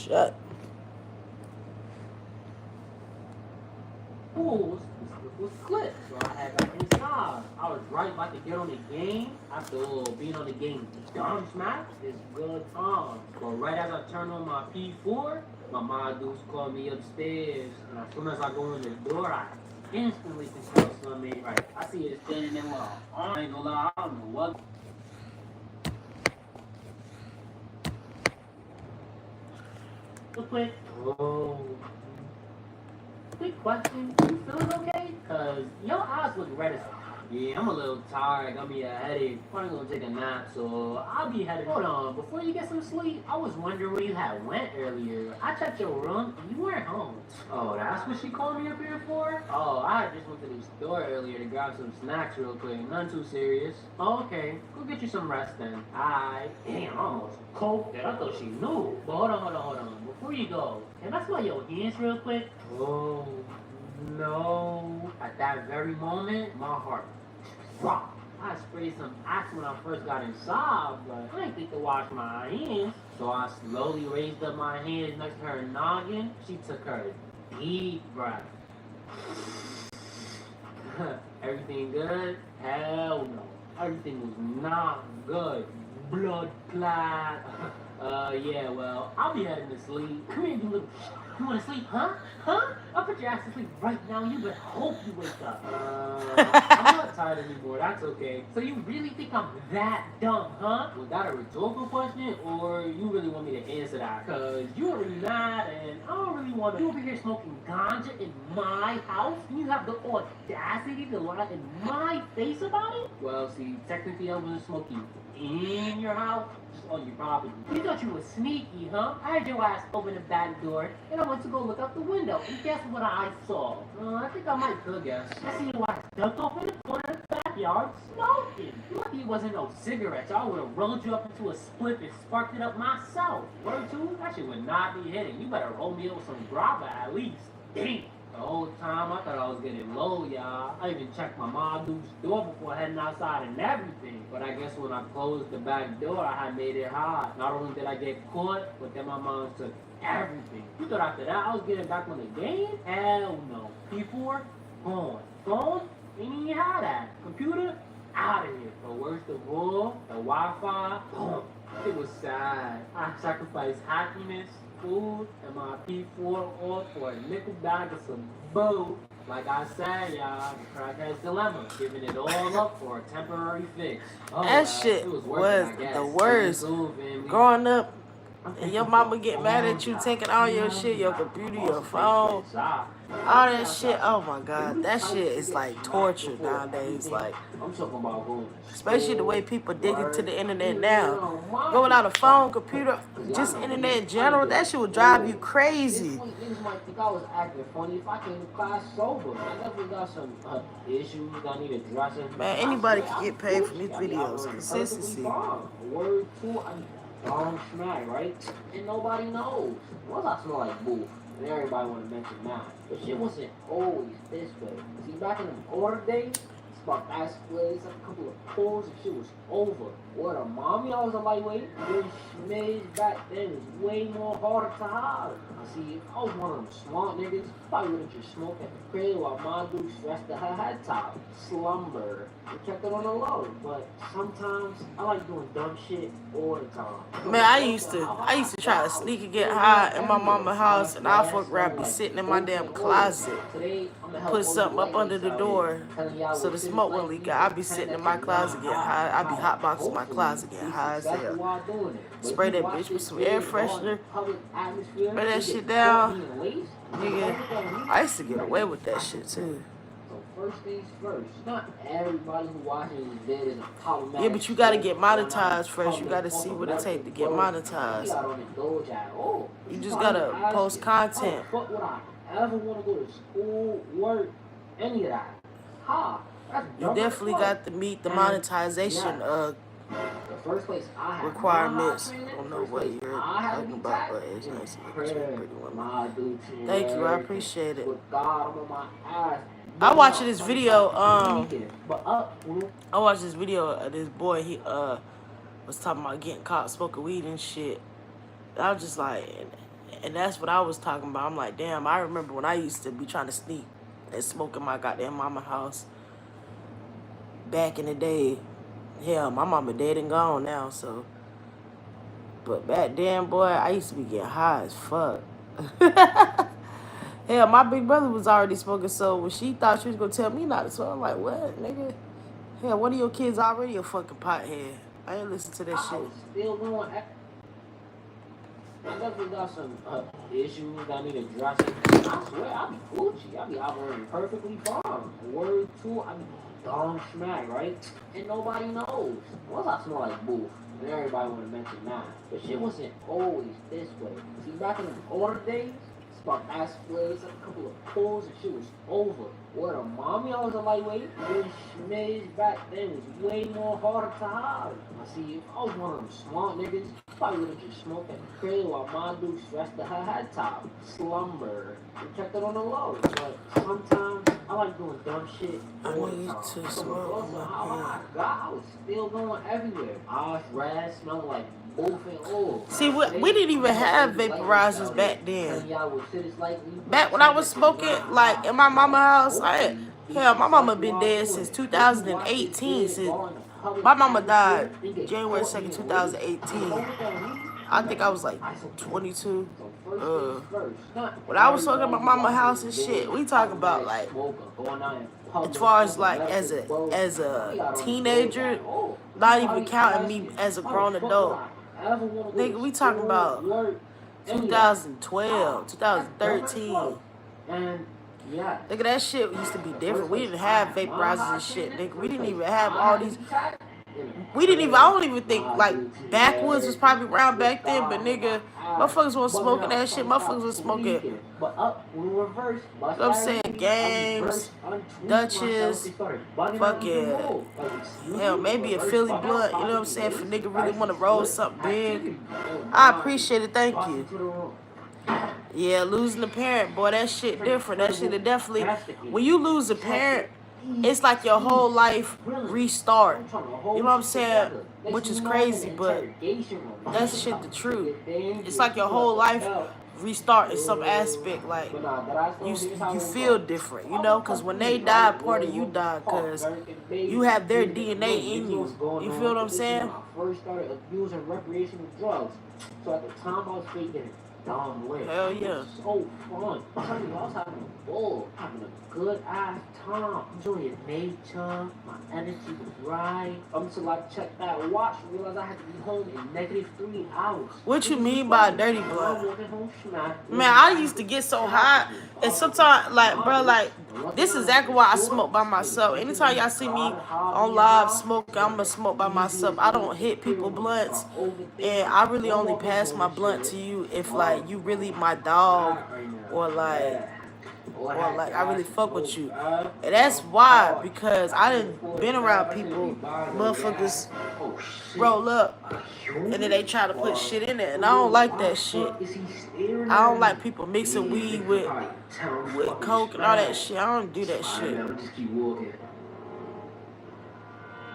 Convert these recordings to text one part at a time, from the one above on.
shut. Pool was clipped, so I had got inside. I was right about to get on the game after being on the game dumb smack. It's good times. But right as I turned on my P4, my mom dudes called me upstairs, and as soon as I go in the door, I instantly can tell something ain't right. I see it standing there with her arm. I ain't gonna lie, I don't know what. Quick. Oh. Quick question. You feeling okay? Cause your eyes look red as fuck. Yeah, I'm a little tired. Got me a headache. Probably gonna take a nap, so I'll be headed. Hold on, before you get some sleep, I was wondering where you had went earlier. I checked your room and you weren't home. Oh, that's what she called me up here for? Oh, I just went to the store earlier to grab some snacks real quick. Nothing too serious. Oh, okay. Go get you some rest then. Alright. Damn, I almost coked it. I thought she knew. But hold on. Before you go, can I smell your hands real quick? Oh. No. At that very moment, my heart dropped. I sprayed some Axe when I first got inside, but I didn't think to wash my hands. So I slowly raised up my hands next to her noggin. She took her deep breath. Everything good? Hell no. Everything was not good. Blood clot. Yeah, well, I'll be heading to sleep. Come here, you little shit. You wanna sleep, huh? I'll put your ass to sleep right now. You better hope you wake up. I'm not tired anymore. That's okay. So you really think I'm that dumb, huh? Was that a rhetorical question, or you really want me to answer that? Cause you already mad, and I don't really want you over here smoking ganja in my house, and you have the audacity to lie in my face about it? Well, see, technically I wasn't smoking in your house, just on your property. You thought you were sneaky, huh? I had your ass open the back door, and I went to go look out the window, and guess what I saw? I think I might could guess. I see your ass ducked off in the corner of the backyard, smoking. Lucky it wasn't no cigarettes. I would have rolled you up into a split and sparked it up myself. Word two, that shit would not be hitting. You better roll me up with some grabba at least. Damn. The whole time I thought I was getting low, y'all. I even checked my mom dude's door before heading outside and everything. But I guess when I closed the back door, I had made it hard. Not only did I get caught, but then my mom took everything. You thought after that I was getting back on the game? Hell no. P4, gone. Phone? Ain't even had that. Computer? Out of here. But worst of all, the Wi-Fi, boom. It was sad. I sacrificed happiness, food, and my P4 all for a nickel bag of some boo. Like I said, y'all, the crackhead's dilemma, giving it all up for a temporary fix. Oh, That shit it was was working, I the guess. worst. Family. Growing up, and your mama get mad at you taking all your shit, your computer, your phone, all that shit. Oh my god, that shit is like torture nowadays. Like, especially the way people dig into the internet now. Go without a phone, computer, just internet in general, that shit would drive you crazy. Niggas might think I was acting funny if I came to class sober. I definitely got some issues I need addressing. Man, anybody can get paid from these videos. Consistency. Word two, I'm dumb smack, right? And nobody knows. Once I smell like booth, and everybody want to mention that. But shit wasn't always this way. See, back in the older days, about ice plays, a couple of pulls, and shit was over. What a mommy, I was a lightweight. This schmidge back then was way more harder to hide. See, I was one of them smart niggas. Probably would've just smoked at the crib while my dude stretched to her head top. Slumber. We kept it on the low. But sometimes I like doing dumb shit all the time. Man, I used to try to sneak and get high in my mama's house, and I fuck around be sitting in my damn closet, put something up under the door so the smoke won't leak out. I be sitting in my closet getting high. I be hotboxing my closet getting high as hell. Spray that bitch with some air freshener. Spray that shit down. Nigga, I used to get away with that shit too. First things first, not everybody who watches this vid is a problematic. Yeah, but you gotta get monetized first. You gotta see what it takes to get monetized. You just gotta post content. Fuck would I ever want to go to school, work, any of that? Ha! You definitely got to meet the monetization the first place I had requirements. I don't know what you're talking about, but it's nice to meet you, pretty woman. Thank you, I appreciate it. I watched this video. I watched this video of this boy. He was talking about getting caught smoking weed and shit. I was just like, And that's what I was talking about. I'm like, damn, I remember when I used to be trying to sneak and smoke in my goddamn mama house back in the day. Hell, my mama dead and gone now, so. But back then, boy, I used to be getting high as fuck. Hell, my big brother was already smoking, so when she thought she was gonna tell me not to smoke, I'm like, what, nigga? Hell, one of your kids already a fucking pothead. I ain't listen to that shit. Still going. I definitely got some issues that I need addressing. I swear, I be Gucci. I be operating perfectly fine. Word two, I be darn smack, right? And nobody knows. Once I smell like booth, and everybody want to mention that. But shit wasn't always this way. See, back in the older days, about ass plays, a couple of pulls, and shit was over. What a mommy, I was a lightweight. This schmiz back then was way more harder to hide. I see, if I was one of them smart niggas, probably would have just smoked at the crib while my dude stressed to her head top, slumber, and kept it on the low. But sometimes I like doing dumb shit. I need to smoke my God, I was still going everywhere. Osh, red, smelling like both and all. See, we didn't even have vaporizers back then. Back when I was smoking, like, in my mama's house, hell, my mama been dead since 2018. Since my mama died January 2nd, 2018. I think I was like 22. When I was smoking at my mama's house and shit, we talk about like, as far as like as a teenager, not even counting me as a grown adult. Nigga, we talking about 2012, 2013. Nigga, that shit used to be different. We didn't have vaporizers and shit, nigga. We didn't even have all these. I don't even think, like, Backwoods was probably around back then, but nigga, motherfuckers was smoking that shit. Motherfuckers was smoking, you know what I'm saying, Games, Dutchess, fucking, hell, maybe a Philly blunt, you know what I'm saying, if a nigga really want to roll something big. I appreciate it, thank you. Yeah, losing a parent, boy, that shit different. That shit definitely, when you lose a parent, it's like your whole life restart. You know what I'm saying? Which is crazy, but that's shit the truth. It's like your whole life restart in some aspect. Like, you feel different, you know? Because when they die, part of you die because you have their DNA in you. You feel what I'm saying? First started abusing recreational drugs. So at the time I was faking hell yeah. So fun. I'm telling you, I was having a ball, having a good ass time, enjoying nature, my energy was right. Until I checked that watch and realized I had to be home in -3 hours. What you mean by dirty blood? Man, I used to get so hot, and sometimes, like, bro, like, this is exactly why I smoke by myself. Anytime y'all see me on live smoking, I'm gonna smoke by myself. I don't hit people blunts, and I really only pass my blunt to you if, like, you really my dog, or like I really fuck with you. And that's why, because I done been around people, motherfuckers roll up, and then they try to put shit in it, and I don't like that shit. I don't like people mixing weed with coke and all that shit. I don't do that shit.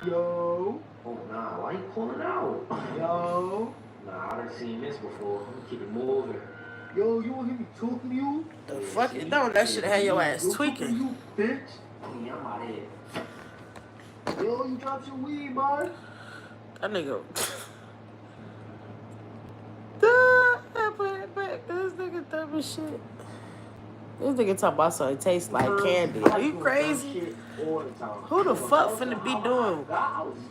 Yo. Oh, nah, why you pulling out? Yo. Nah, I done seen this before. I'm gonna keep it moving. Yo, you want to hear me talking to you? The fuck you don't? That shit had your ass tweaking. You bitch. Yeah, I'm out here. Yo, you dropped your weed, man. That nigga. This nigga dumb as shit. This nigga talking about something it tastes like candy. Are you crazy? Who the fuck finna be doing?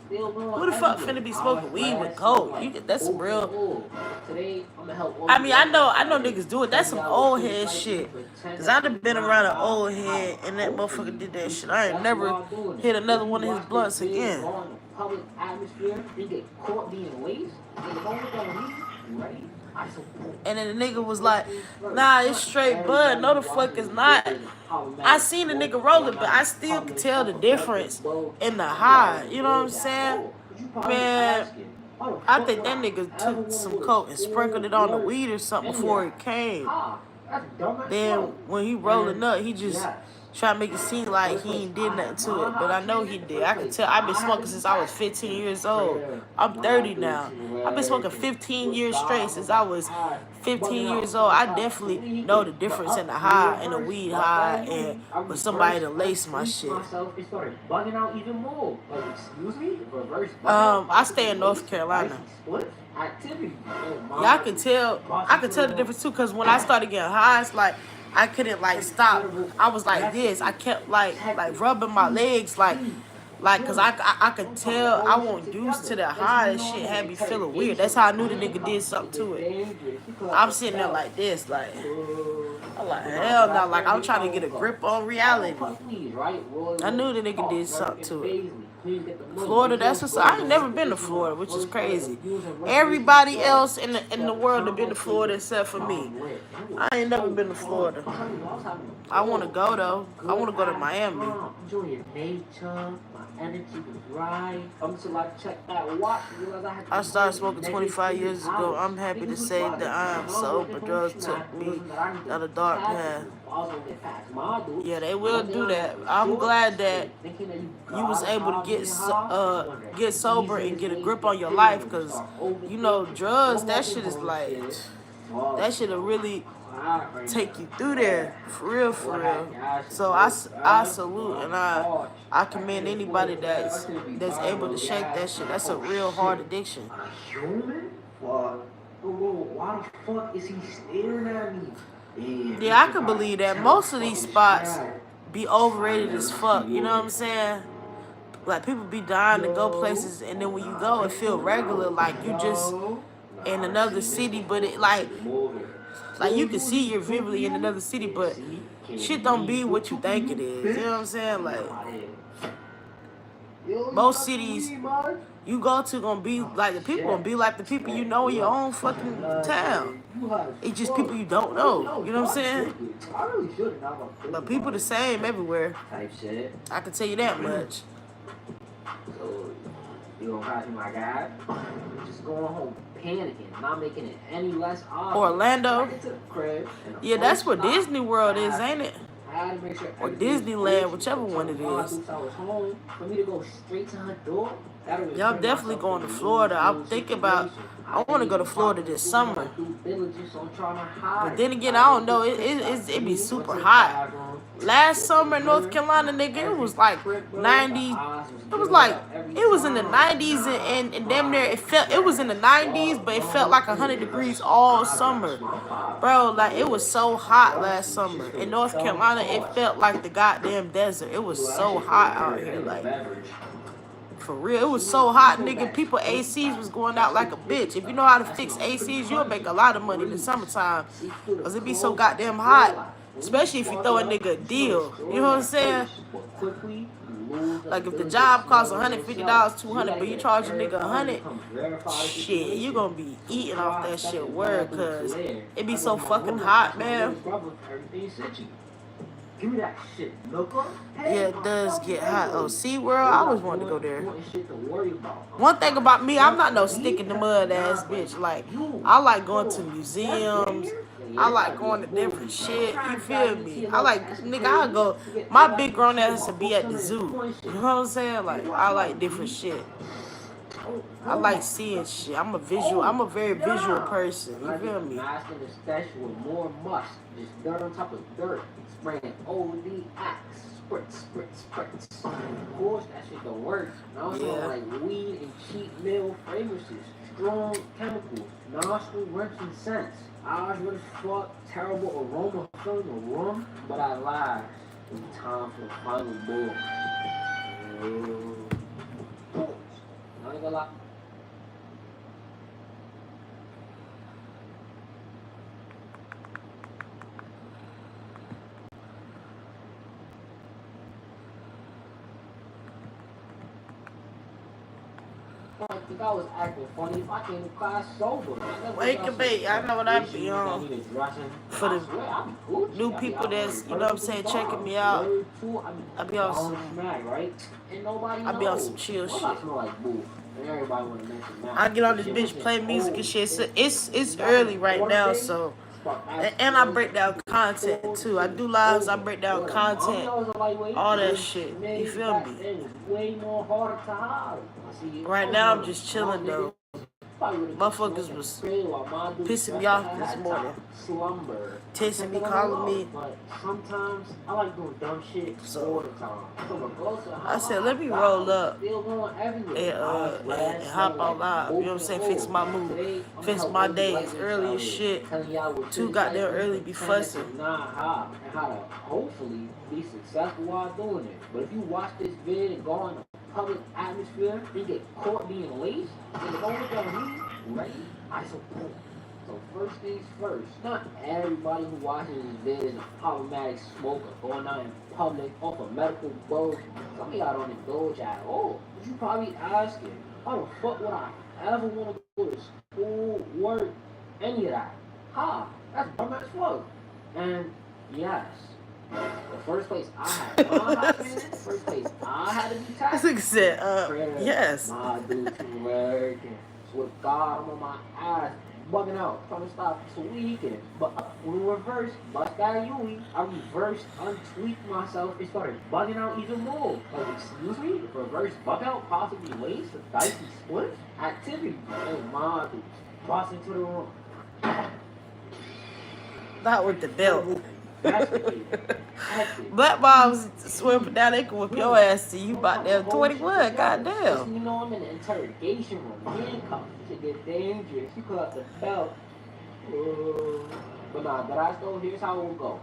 Who the fuck finna be smoking weed with coke? That's some real. I mean, I know niggas do it. That's some old head shit. Cause I done been around an old head and that motherfucker did that shit. I ain't never hit another one of his blunts again. Public atmosphere, they get caught being laced. And then the nigga was like, nah, it's straight bud. No, the fuck is not. I seen the nigga roll it, but I still can tell the difference in the high. You know what I'm saying? Man, I think that nigga took some coke and sprinkled it on the weed or something before it came. Then when he rolling up, he just Try to make it seem like he ain't did nothing to it, but I know he did. I can tell. I've been smoking since I was 15 years old. I'm 30 now. I've been smoking 15 years straight since I was 15 years old. I definitely know the difference in the high and the weed high and with somebody to lace my shit. I stay in North Carolina. Yeah, I can tell the difference too, cause when I started getting high, it's like I couldn't like stop. I was like this. I kept like rubbing my legs like cause I could tell I wasn't used to the high. That shit had me feeling weird. That's how I knew the nigga did something to it. I'm sitting there like this, like I'm like hell no, like I'm trying to get a grip on reality. I knew the nigga did something to it. Florida, that's what's. I ain't never been to Florida, which is crazy. Everybody else in the world have been to Florida except for me. I ain't never been to Florida. I want to go though. I want to go to Miami. I started smoking 25 years ago. I'm happy to say that I am sober. Drugs took me down a dark path. Yeah, they will do that. I'm glad that you was able to get sober and get a grip on your life, because you know drugs, that shit is like, that shit'll really take you through there, for real, for real. So I salute and I commend anybody that's able to shake that shit. That's a real hard addiction. Why the fuck is he staring at me? Yeah, I can believe that. Most of these spots be overrated as fuck. You know what I'm saying? Like people be dying to go places, and then when you go, it feel regular, like you just in another city. But it like you can see you're vividly in another city, but shit don't be what you think it is. You know what I'm saying? Like most cities you go to gonna be like the people gonna be like the people you know in your own fucking town. It's just people you don't know. You know what I'm saying? But people the same everywhere. I can tell you that much. So you gonna pass me my guy? Just going home panicking, not making it any less obvious. Orlando. Yeah, that's where Disney World is, ain't it? Or Disneyland, whichever one it is. For me to go straight to her door. Yeah, I'm definitely going to Florida. I'm thinking about, I want to go to Florida this summer. But then again, I don't know. It be super hot. Last summer in North Carolina, nigga, it was like 90. It was like, it was in the 90s and damn near, it was in the 90s, but it felt like 100 degrees all summer. Bro, like, it was so hot last summer. In North Carolina, it felt like the goddamn desert. It was so hot out here, like. For real, it was so hot, nigga. People ACs was going out like a bitch. If you know how to fix ACs, you'll make a lot of money in the summertime, because it be so goddamn hot. Especially if you throw a nigga a deal. You know what I'm saying? Like if the job costs $150, $200, but you charge a nigga $100, shit, you gonna be eating off that shit word, cause it be so fucking hot, man. Give me that shit, loco. Yeah, it does get hot. Oh, SeaWorld, I always wanted to go there. One thing about me, I'm not no stick in the mud ass bitch. Like, I like going to museums. I like going to different shit. You feel me? I like, nigga, I go, my big grown ass to be at the zoo. You know what I'm saying? Like, I like different shit. I like seeing shit. I'm a very visual person. You feel me? Spraying OD Axe, spritz. Of course, that shit don't work. Now it's like weed and cheap meal fragrances, strong chemicals, nostril wrenching scents. I was really fuck, terrible aroma filling the room, but I lied. It's time for the final ball. Now you gonna lie. I think I was acting funny if I came to class sober. Wake and bake. I know what I be on. For the new people that's, you know what I'm saying, checking me out. I be on some chill shit. I get on this bitch, play music and shit. So it's early right now, so And I break down content too. I do lives, I break down content, all that shit. You feel me? Right now I'm just chilling though. Motherfuckers was pissing me off this morning. Texting me, calling me. But sometimes I like doing dumb shit all the time. I said, let me roll up and hop on live. You know what I'm saying? Fix my mood. Fix my days. Early as shit. Too goddamn early be fussing. And how to hopefully be successful while doing it. But if you watch this vid and go in a public atmosphere, you get caught being laced, then don't look at me, right? I support. So first things first, not everybody who watches this vid is a problematic smoker going out in public off a medical boat. Some of y'all don't indulge at all. But you probably asking, how the fuck would I ever want to go to school, work, any of that? Ha, that's dumb as fuck. And yes, the first place I had to be taxed. This nigga said, yes. My dude too working. Swear to God, I'm on my ass, bugging out, trying to stop tweaking. But when we reversed, bust that Yui, I reversed, untweaked myself, and started bugging out even more. Like, excuse me, reverse bug out, possibly waste, a dicey split, activity. Oh my dude, boss into the room. Not with the belt. Black moms swear down they can whip your ass to you about damn 21. Goddamn. You know I'm in the interrogation room, handcuffed. Shit get dangerous. You pull out the belt. But nah, but I still here's how it will go.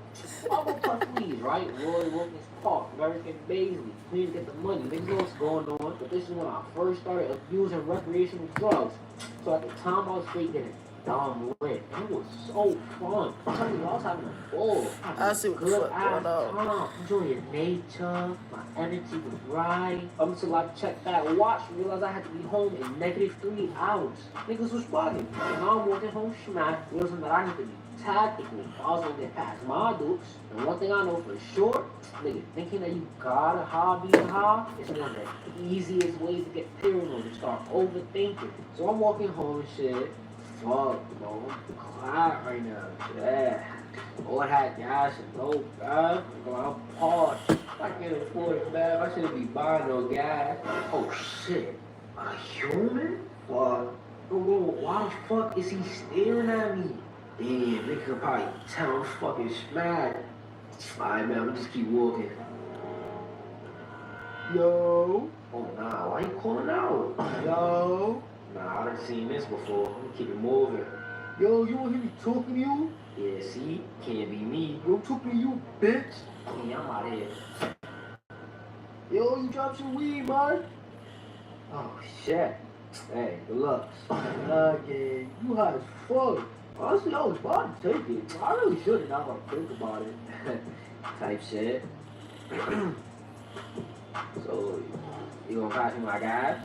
I will puff weed, right? Roy Wilkins Park, American Baisley. We need to get the money. Niggas know what's going on. But this is when I first started abusing recreational drugs. So at the time I was straight getting dumb lit. It was so fun. I'm telling you, I was having a ball. I see what the fuck going on. Enjoying nature. My energy was right. Until I checked that watch and realized I had to be home in -3 hours. Niggas was bugging. And now I'm walking home smack, realizing that I need to be tactical. I was gonna get past my dukes. And one thing I know for sure, nigga, thinking that you got a hobby is one of the easiest ways to get paranoid and start overthinking. So I'm walking home and shit. Fuck, bro. I'm quiet right now. Yeah. All had gas and no gas. I'm parked. I can't afford it, man. I shouldn't be buying no gas. Oh shit. A human? Fuck. Bro, why the fuck is he staring at me? Damn, they could probably tell I'm fucking smacked. Alright, man, I'm just keep walking. Yo. Oh, nah, why you calling out? Yo. Nah, I done seen this before. I'm gonna keep it moving. Yo, you want him talking to you? Yeah, see? Can't be me. Yo, talking to you, bitch. Yeah, I'm out here. Yo, you dropped some weed, man. Oh, shit. Hey, good luck. Okay, you hot as fuck. Honestly, I was about to take it. I really shouldn't now that I think about it. Type shit. So, you gonna pass me my guy?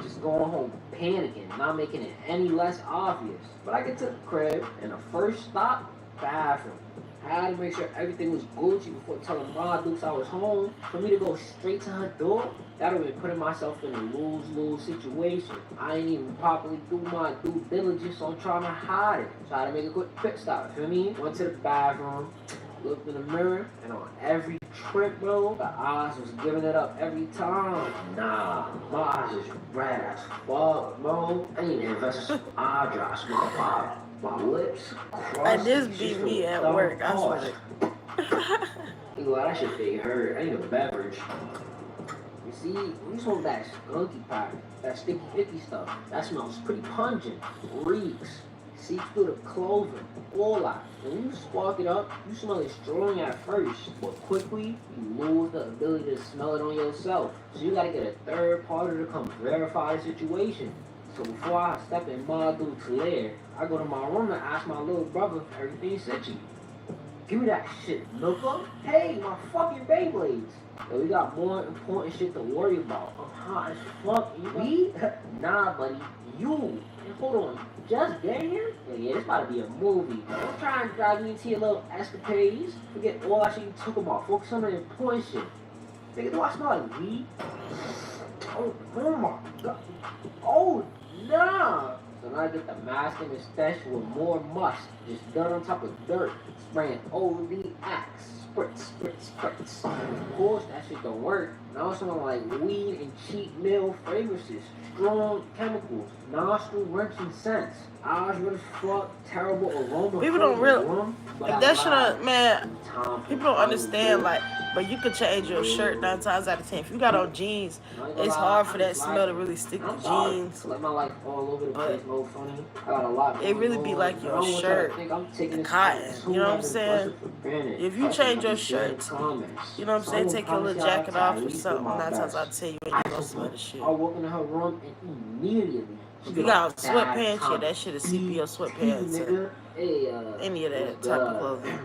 Just going home panicking, not making it any less obvious. But I get to the crib, and the first stop, bathroom. I had to make sure everything was Gucci before telling my dukes I was home. For me to go straight to her door, that would have been putting myself in a lose-lose situation. I ain't even properly do my due diligence on trying to hide it. So I had to make a quick pit stop, feel me? Went to the bathroom, looked in the mirror, and on every trip, bro, the eyes was giving it up every time. Nah, my eyes is red as fuck, bro. I need to invest in some eye drops, my lips crossed. And this beat me at work, I swear. You know, that shit they hurt. I need a beverage. You see, when you smoke that skunky pack, that sticky icky stuff, that smells pretty pungent, reeks, seeps through the clothing, all that. When you spark it up, you smell it strong at first, but quickly, you lose the ability to smell it on yourself. So you gotta get a third party to come verify the situation. So before I step in my dude's lair, I go to my room and ask my little brother if everything's itchy. Give me that shit, Nooka. Hey, my fucking Beyblades. Yo, we got more important shit to worry about. I'm hot as fuck. Me? Nah, buddy. You. And hold on. Just getting here? Yeah, this about to be a movie. Don't try and drag me into your little escapades. Forget all that shit you took about. Focus on the important shit. Nigga, do I smell like weed? Oh my god. Oh, nah. So I get the mask and the stash with more mush. Just dirt on top of dirt. Spraying OD Axe. Spritz, spritz, spritz. Of course, that shit don't work. Now it's smelling like weed and cheap meal fragrances. Strong chemicals. Nostril wrenching scents. Eyes really fuck. Terrible aroma. People don't really, if that shit, man, people don't understand, like, but you could change your shirt 9 times out of 10. If you got on jeans, it's hard for that smell to really stick to jeans. Like my life all over the place, no funny. I got a lot. It really be like your shirt, the cotton. You know what I'm saying? If you change your shirt, you know what I'm saying? Take your little jacket off or something. 9 times out of 10, you ain't gonna smell the shit. I walk into her room and immediately. If you got sweatpants, yeah, that shit is CPO sweatpants. Any of that type of clothing.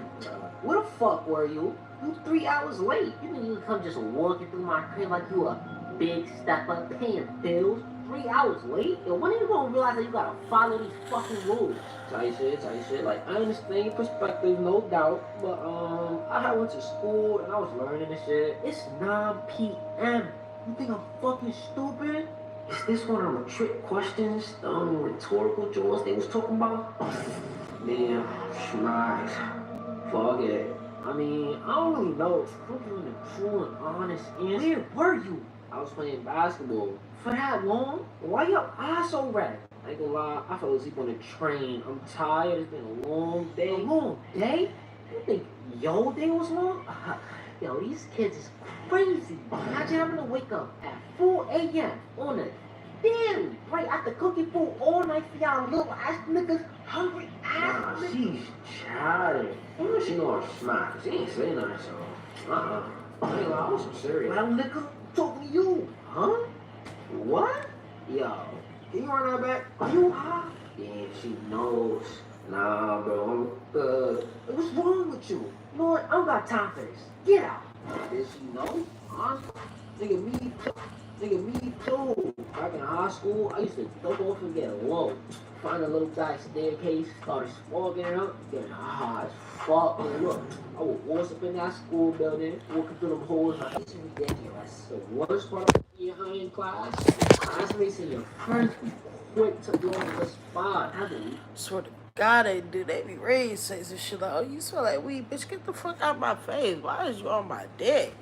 Where the fuck were you? You 3 hours late. You mean you come just walking through my crib like you a big stepper paying bills? 3 hours late? Yo, when are you gonna realize that you gotta follow these fucking rules? Tight shit. Like, I understand your perspective, no doubt. But, I went to school and I was learning this shit. It's 9 p.m. You think I'm fucking stupid? Is this one of the trick questions? The rhetorical jaws they was talking about? Damn, schmucks. Fuck it. I mean, I don't really know. I'm giving a true and honest answer. Where were you? I was playing basketball. For that long? Why your eyes so red? I ain't gonna lie, I fell asleep on the train. I'm tired. It's been a long day. A long day? You think your day was long? Yo, these kids is crazy. Imagine having to wake up at 4 a.m. on a daily, right after cooking food all night for y'all little ass niggas, hungry ass niggas. She's childish. She know her smart. She ain't saying nothing, so. I was serious. Well, nigga, talking to you, huh? What? Yo, can you run that back? Are you high? Yeah, she knows. Nah, bro, I'm good. What's wrong with you? Lord, I don't got time for this. Get out. Did she know? Huh? Nigga, me too. Back in high school, I used to dope off and get low. Find a little back staircase, started smoking it up, getting high as fuck. And look, I would walk up in that school building, walking through them halls, like, it's ridiculous. The worst part of being high in class, classmates and your friends be quick to blow up the spot. Swear to God, they do. They be ready to say some shit like, oh, you smell like weed, bitch, get the fuck out of my face. Why is you on my dick?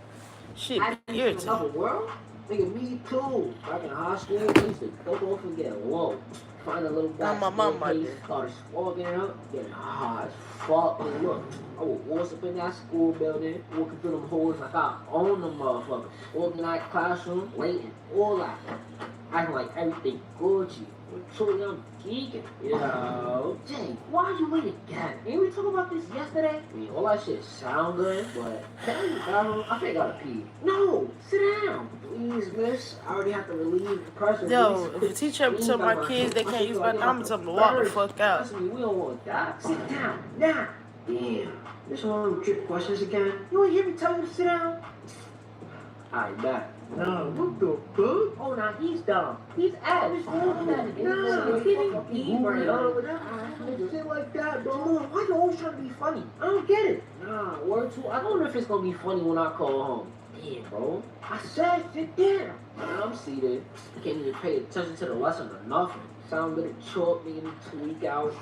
Shit, irritating. Another world? Nigga, me too. Back in high school, I used to dope off and get low. Find a little back staircase, started smoking it up, getting high as fuck. And look, I would walk up in that school building, walking through them halls like I own them motherfuckers. Walking in that classroom, waiting, all that. Acting like everything Gucci. Truly, I'm geeking. Yo, Jay, why you late again? Ain't we talking about this yesterday? I mean, all that shit sound good, but I think I gotta pee. No, sit down. Please, miss. I already have to relieve the pressure. Yo, if a teacher ever tell my kids they can't use my number, I'm gonna tell them to walk the fuck out. Listen, we don't want that. Sit down, now. Damn. This one of them trick questions again. You ain't hear me tell you to sit down? Alright, back. No, what the fuck? Oh, now he's dumb. He's ass. No, he didn't eat right over that. Shit like that, bro. Why you always trying to be funny? I don't get it. Nah, word two. I don't know if it's gonna be funny when I call home. Damn, bro. I said sit down. I'm seated. I can't even pay attention to the lesson or nothing. Sound good at chalk, making me tweak out.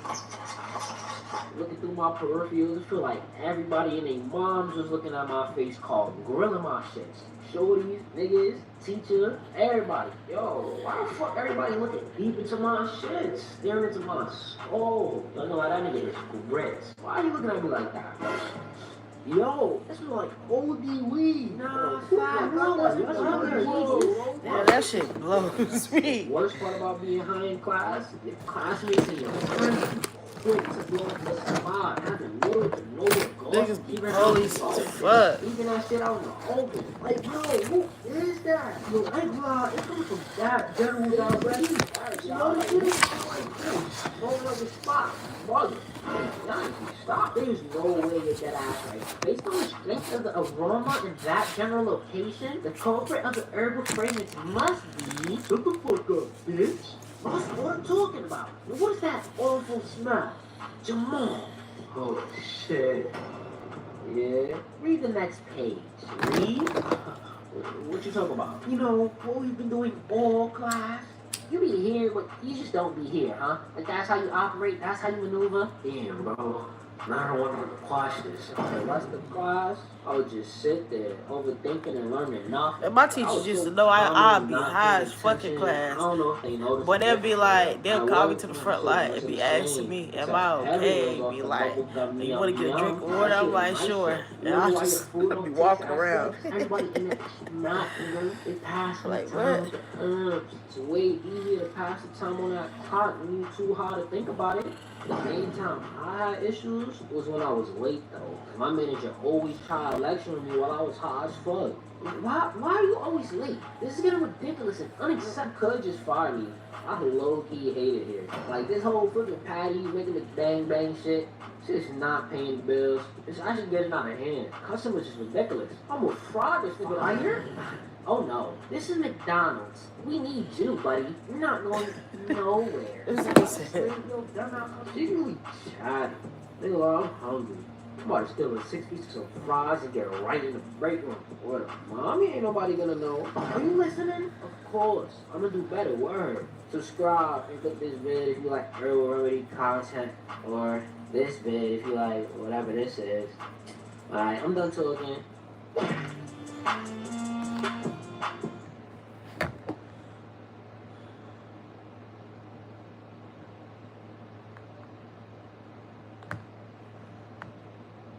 Looking through my peripherals, I feel like everybody and their moms was looking at my face called grilling my shits. Shorties, niggas, teacher, everybody. Yo, why the fuck everybody looking deep into my shit? Staring into my soul. Y'all know how that nigga is grits. Why are you looking at me like that? Yo, this is like OD weed. Nah, Yeah, that shit blows me. Worst part about being high in class, your classmates and your friends quick to blow up the spot. Having little to no regard. Niggas be police as fuck. Even that shit out in the open. Like, yo, who is that? Yo, I ain't lying. It comes from that general already. You know what it is? Like, blowing up the spot. Bugger. Stop. There's no way to get ass right. Based on the strength of the aroma in that general location, the culprit of the herbal fragrance must be... Shut the fuck up, bitch. That's what I'm talking about. What is that awful smell? Jamal. Oh, shit. Yeah. Read the next page. Read? What you talking about? You know, what we've been doing all class. You be here, but you just don't be here, huh? Like that's how you operate, that's how you maneuver? Damn, bro. Now I don't want to quash this. The rest of the class, I would just sit there overthinking and learning nothing. And my teachers used to know I'd be high as fucking class. I don't know if they noticed. But they'll be like, they'll call me to the front line and be asking me, am I okay? Be like, you want to get a drink of water? I'm like, sure. And I'll just be walking around. Everybody in it, not they pass the Like, time what? with the herbs. It's way easier to pass the time on that cot when you're too hard to think about it. The main time I had issues was when I was late though. My manager always tried lecturing me while I was high as fuck. Why are you always late? This is getting ridiculous and unacceptable. Could just fire me. I low-key hate it here. Like this whole freaking patty making the bang shit. Shit's not paying the bills. It's actually getting out of hand. Customers is ridiculous. I'm gonna fry this nigga right here. Oh no, this is McDonald's. We need you, buddy. You're not going nowhere. She's really chatty. Nigga, I'm hungry. I'm about to steal a 6 pieces of fries and get right in the break room. What? Mommy ain't nobody gonna know. Are you listening? Of course. I'm gonna do better. Word. Subscribe and click this vid if you like Herbal Remedy content, or this vid if you like whatever this is. Alright, I'm done talking.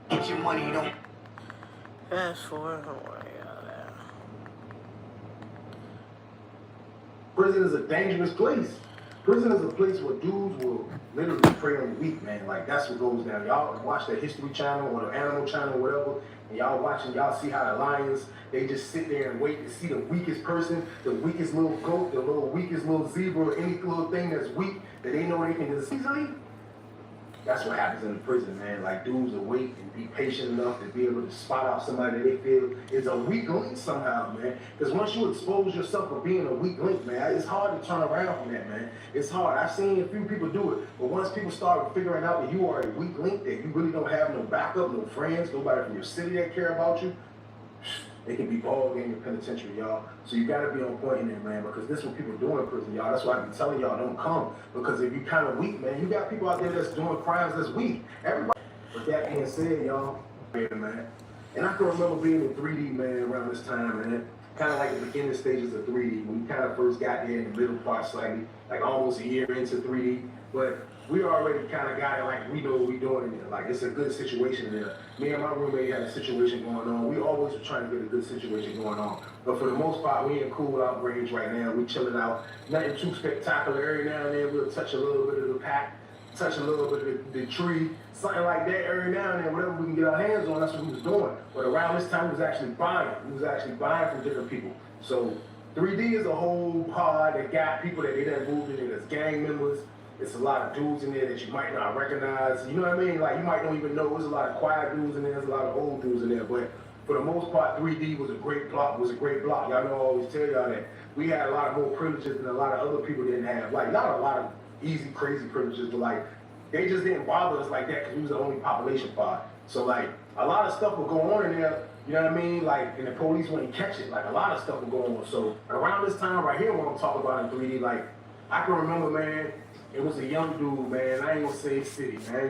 Get your money, you don't. Fast forward, don't worry about that. Prison is a dangerous place. Prison is a place where dudes will literally prey on the weak, man. Like, that's what goes down. Y'all watch the History Channel or the Animal Channel, whatever, and y'all watching, y'all see how the lions, they just sit there and wait to see the weakest person, the weakest little goat, the weakest little zebra, or any little thing that's weak that they know they can just easily. That's what happens in the prison, man. Like, dudes will wait and be patient enough to be able to spot out somebody that they feel is a weak link somehow, man. Because once you expose yourself for being a weak link, man, it's hard to turn around from that, man. It's hard. I've seen a few people do it, but once people start figuring out that you are a weak link, that you really don't have no backup, no friends, nobody from your city that care about you, it can be ball game in penitentiary, y'all. So you gotta be on point in there, man, because this is what people do in prison, y'all. That's why I be telling y'all, don't come. Because if you kind of weak, man, you got people out there that's doing crimes that's weak. Everybody. With that being said, y'all, man, and I can remember being in 3D, man, around this time, man. Kind of like the beginning stages of 3D, when we kind of first got there in the middle part slightly, like almost a year into 3D. But we already kind of got it, like, we know what we're doing in there. Like, it's a good situation there. Me and my roommate had a situation going on. We always were trying to get a good situation going on. But for the most part, we in cool out range right now. We chilling out. Nothing too spectacular. Every now and then, we'll touch a little bit of the pack, touch a little bit of the tree, something like that every now and then. Whatever we can get our hands on, that's what we was doing. But around this time, we was actually buying. We was actually buying from different people. So 3D is a whole pod that got people that they done moved in there as gang members. It's a lot of dudes in there that you might not recognize. You know what I mean? Like, you might don't even know. There's a lot of quiet dudes in there. There's a lot of old dudes in there. But for the most part, 3D was a great block. Y'all know I always tell y'all that. We had a lot more privileges than a lot of other people didn't have. Like, not a lot of easy, crazy privileges, but, like, they just didn't bother us like that because we was the only population pod. So, like, a lot of stuff would go on in there. You know what I mean? Like, and the police wouldn't catch it. Like, a lot of stuff would go on. So, around this time right here, when I'm talking about in 3D, like, I can remember, man, it was a young dude, man. I ain't gonna say city. Man.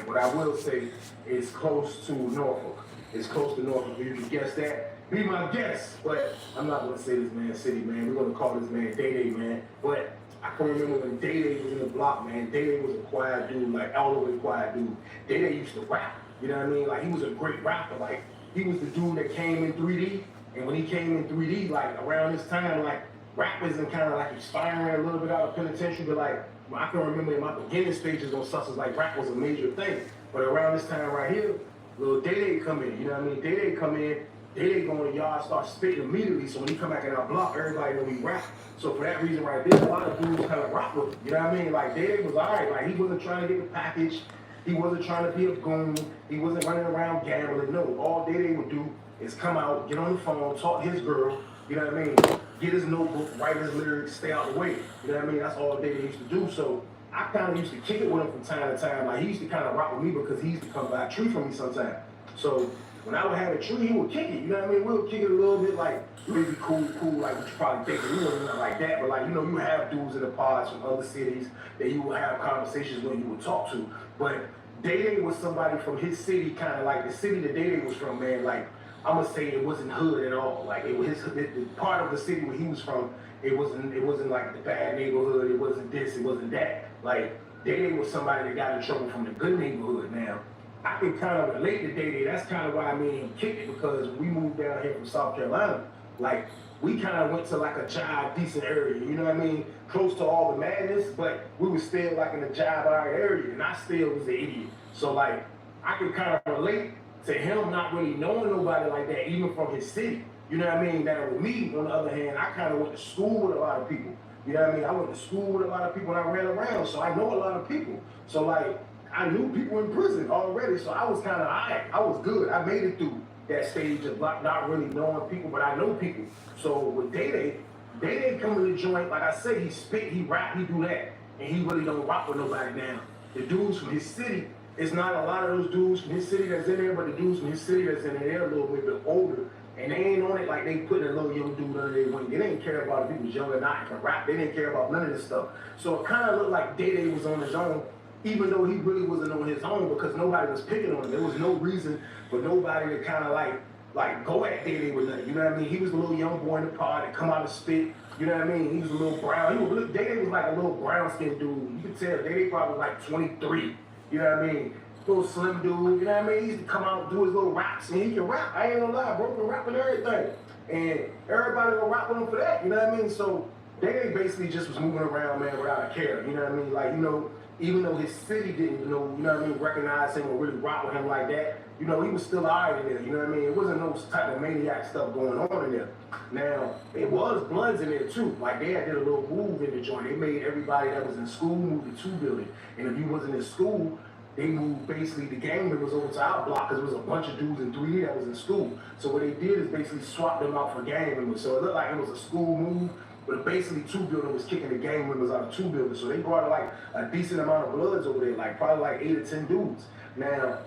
What I will say is close to Norfolk. It's close to Norfolk. If you can guess that, be my guess. But I'm not gonna say this man city, man. We're gonna call this man Day Day, man. But I can remember when Day Day was in the block, man. Day Day was a quiet dude, like all over the quiet dude. Day Day used to rap. You know what I mean? Like, he was a great rapper. Like, he was the dude that came in 3D. And when he came in 3D, like around this time, like, rap isn't kind of like expiring a little bit out of penitentiary, but like, I can remember in my beginning stages on Sussex, like, rap was a major thing. But around this time right here, little Day Day come in, you know what I mean? Day Day come in, Day Day go in the yard, start spitting immediately, so when he come back in our block, everybody know he rap. So for that reason right there, a lot of dudes kind of rock with him, you know what I mean? Like, Day Day was alright, like, he wasn't trying to get the package, he wasn't trying to be a goon, he wasn't running around gambling, no. All Day Day would do is come out, get on the phone, talk to his girl, you know what I mean? Get his notebook, write his lyrics, stay out the way. You know what I mean? That's all Day Day used to do. So I kind of used to kick it with him from time to time. Like, he used to kind of rock with me because he used to come by a tree for me sometimes. So when I would have a tree, he would kick it. You know what I mean? We would kick it a little bit like maybe cool, like what you probably think. We wasn't like that, but like, you know, you have dudes in the pods from other cities that you would have conversations with, you would talk to. But Day was somebody from his city, kind of like the city that Day was from, man. Like, I'm gonna say it wasn't hood at all. Like, it was the part of the city where he was from. It wasn't like the bad neighborhood. It wasn't this. It wasn't that. Like, Day was somebody that got in trouble from the good neighborhood. Now, I can kind of relate to Day. That's kind of why I mean he kicked it, because when we moved down here from South Carolina, like, we kind of went to like a job decent area, you know what I mean? Close to all the madness, but we were still like in a job area, and I still was an idiot. So like, I could kind of relate to him not really knowing nobody like that, even from his city. You know what I mean? Now with me, on the other hand, I kind of went to school with a lot of people. You know what I mean? I went to school with a lot of people, and I ran around, so I know a lot of people. So like, I knew people in prison already, so I was kind of alright. I was good. I made it through that stage of not really knowing people, but I know people. So with Day come in the joint, like I said, he spit, he rap, he do that, and he really don't rock with nobody now. The dudes from his city, it's not a lot of those dudes from his city that's in there, but the dudes from his city that's in there, they're a little bit older, and they ain't on it like they putting a little young dude under their wing. They didn't care about if he was young or not, can rap. They didn't care about none of this stuff. So it kind of looked like Day was on his own, even though he really wasn't on his own, because nobody was picking on him. There was no reason for nobody to kind of like go at Day with nothing. You know what I mean? He was a little young boy in the pod that come out and spit. You know what I mean? He was a little brown. Day was like a little brown skinned dude. You could tell Day probably like 23. You know what I mean? Little slim dude. You know what I mean? He used to come out and do his little raps, and he can rap. I ain't gonna lie, bro, can rap and everything. And everybody gonna rap with him for that. You know what I mean? So Day basically just was moving around, man, without a care. You know what I mean? Like, you know, even though his city didn't, you know what I mean, recognize him or really rock with him like that, you know, he was still alright in there, you know what I mean? It wasn't no type of maniac stuff going on in there. Now, it was Bloods in there too. Like, they had did a little move in the joint. They made everybody that was in school move to 2 building. And if you wasn't in school, they moved basically the gang members over to our block, because there was a bunch of dudes in 3D that was in school. So what they did is basically swap them out for gang members. So it looked like it was a school move, but basically 2 building was kicking the gang members out of 2 buildings. So they brought like a decent amount of Bloods over there, like probably like 8 or 10 dudes. Now,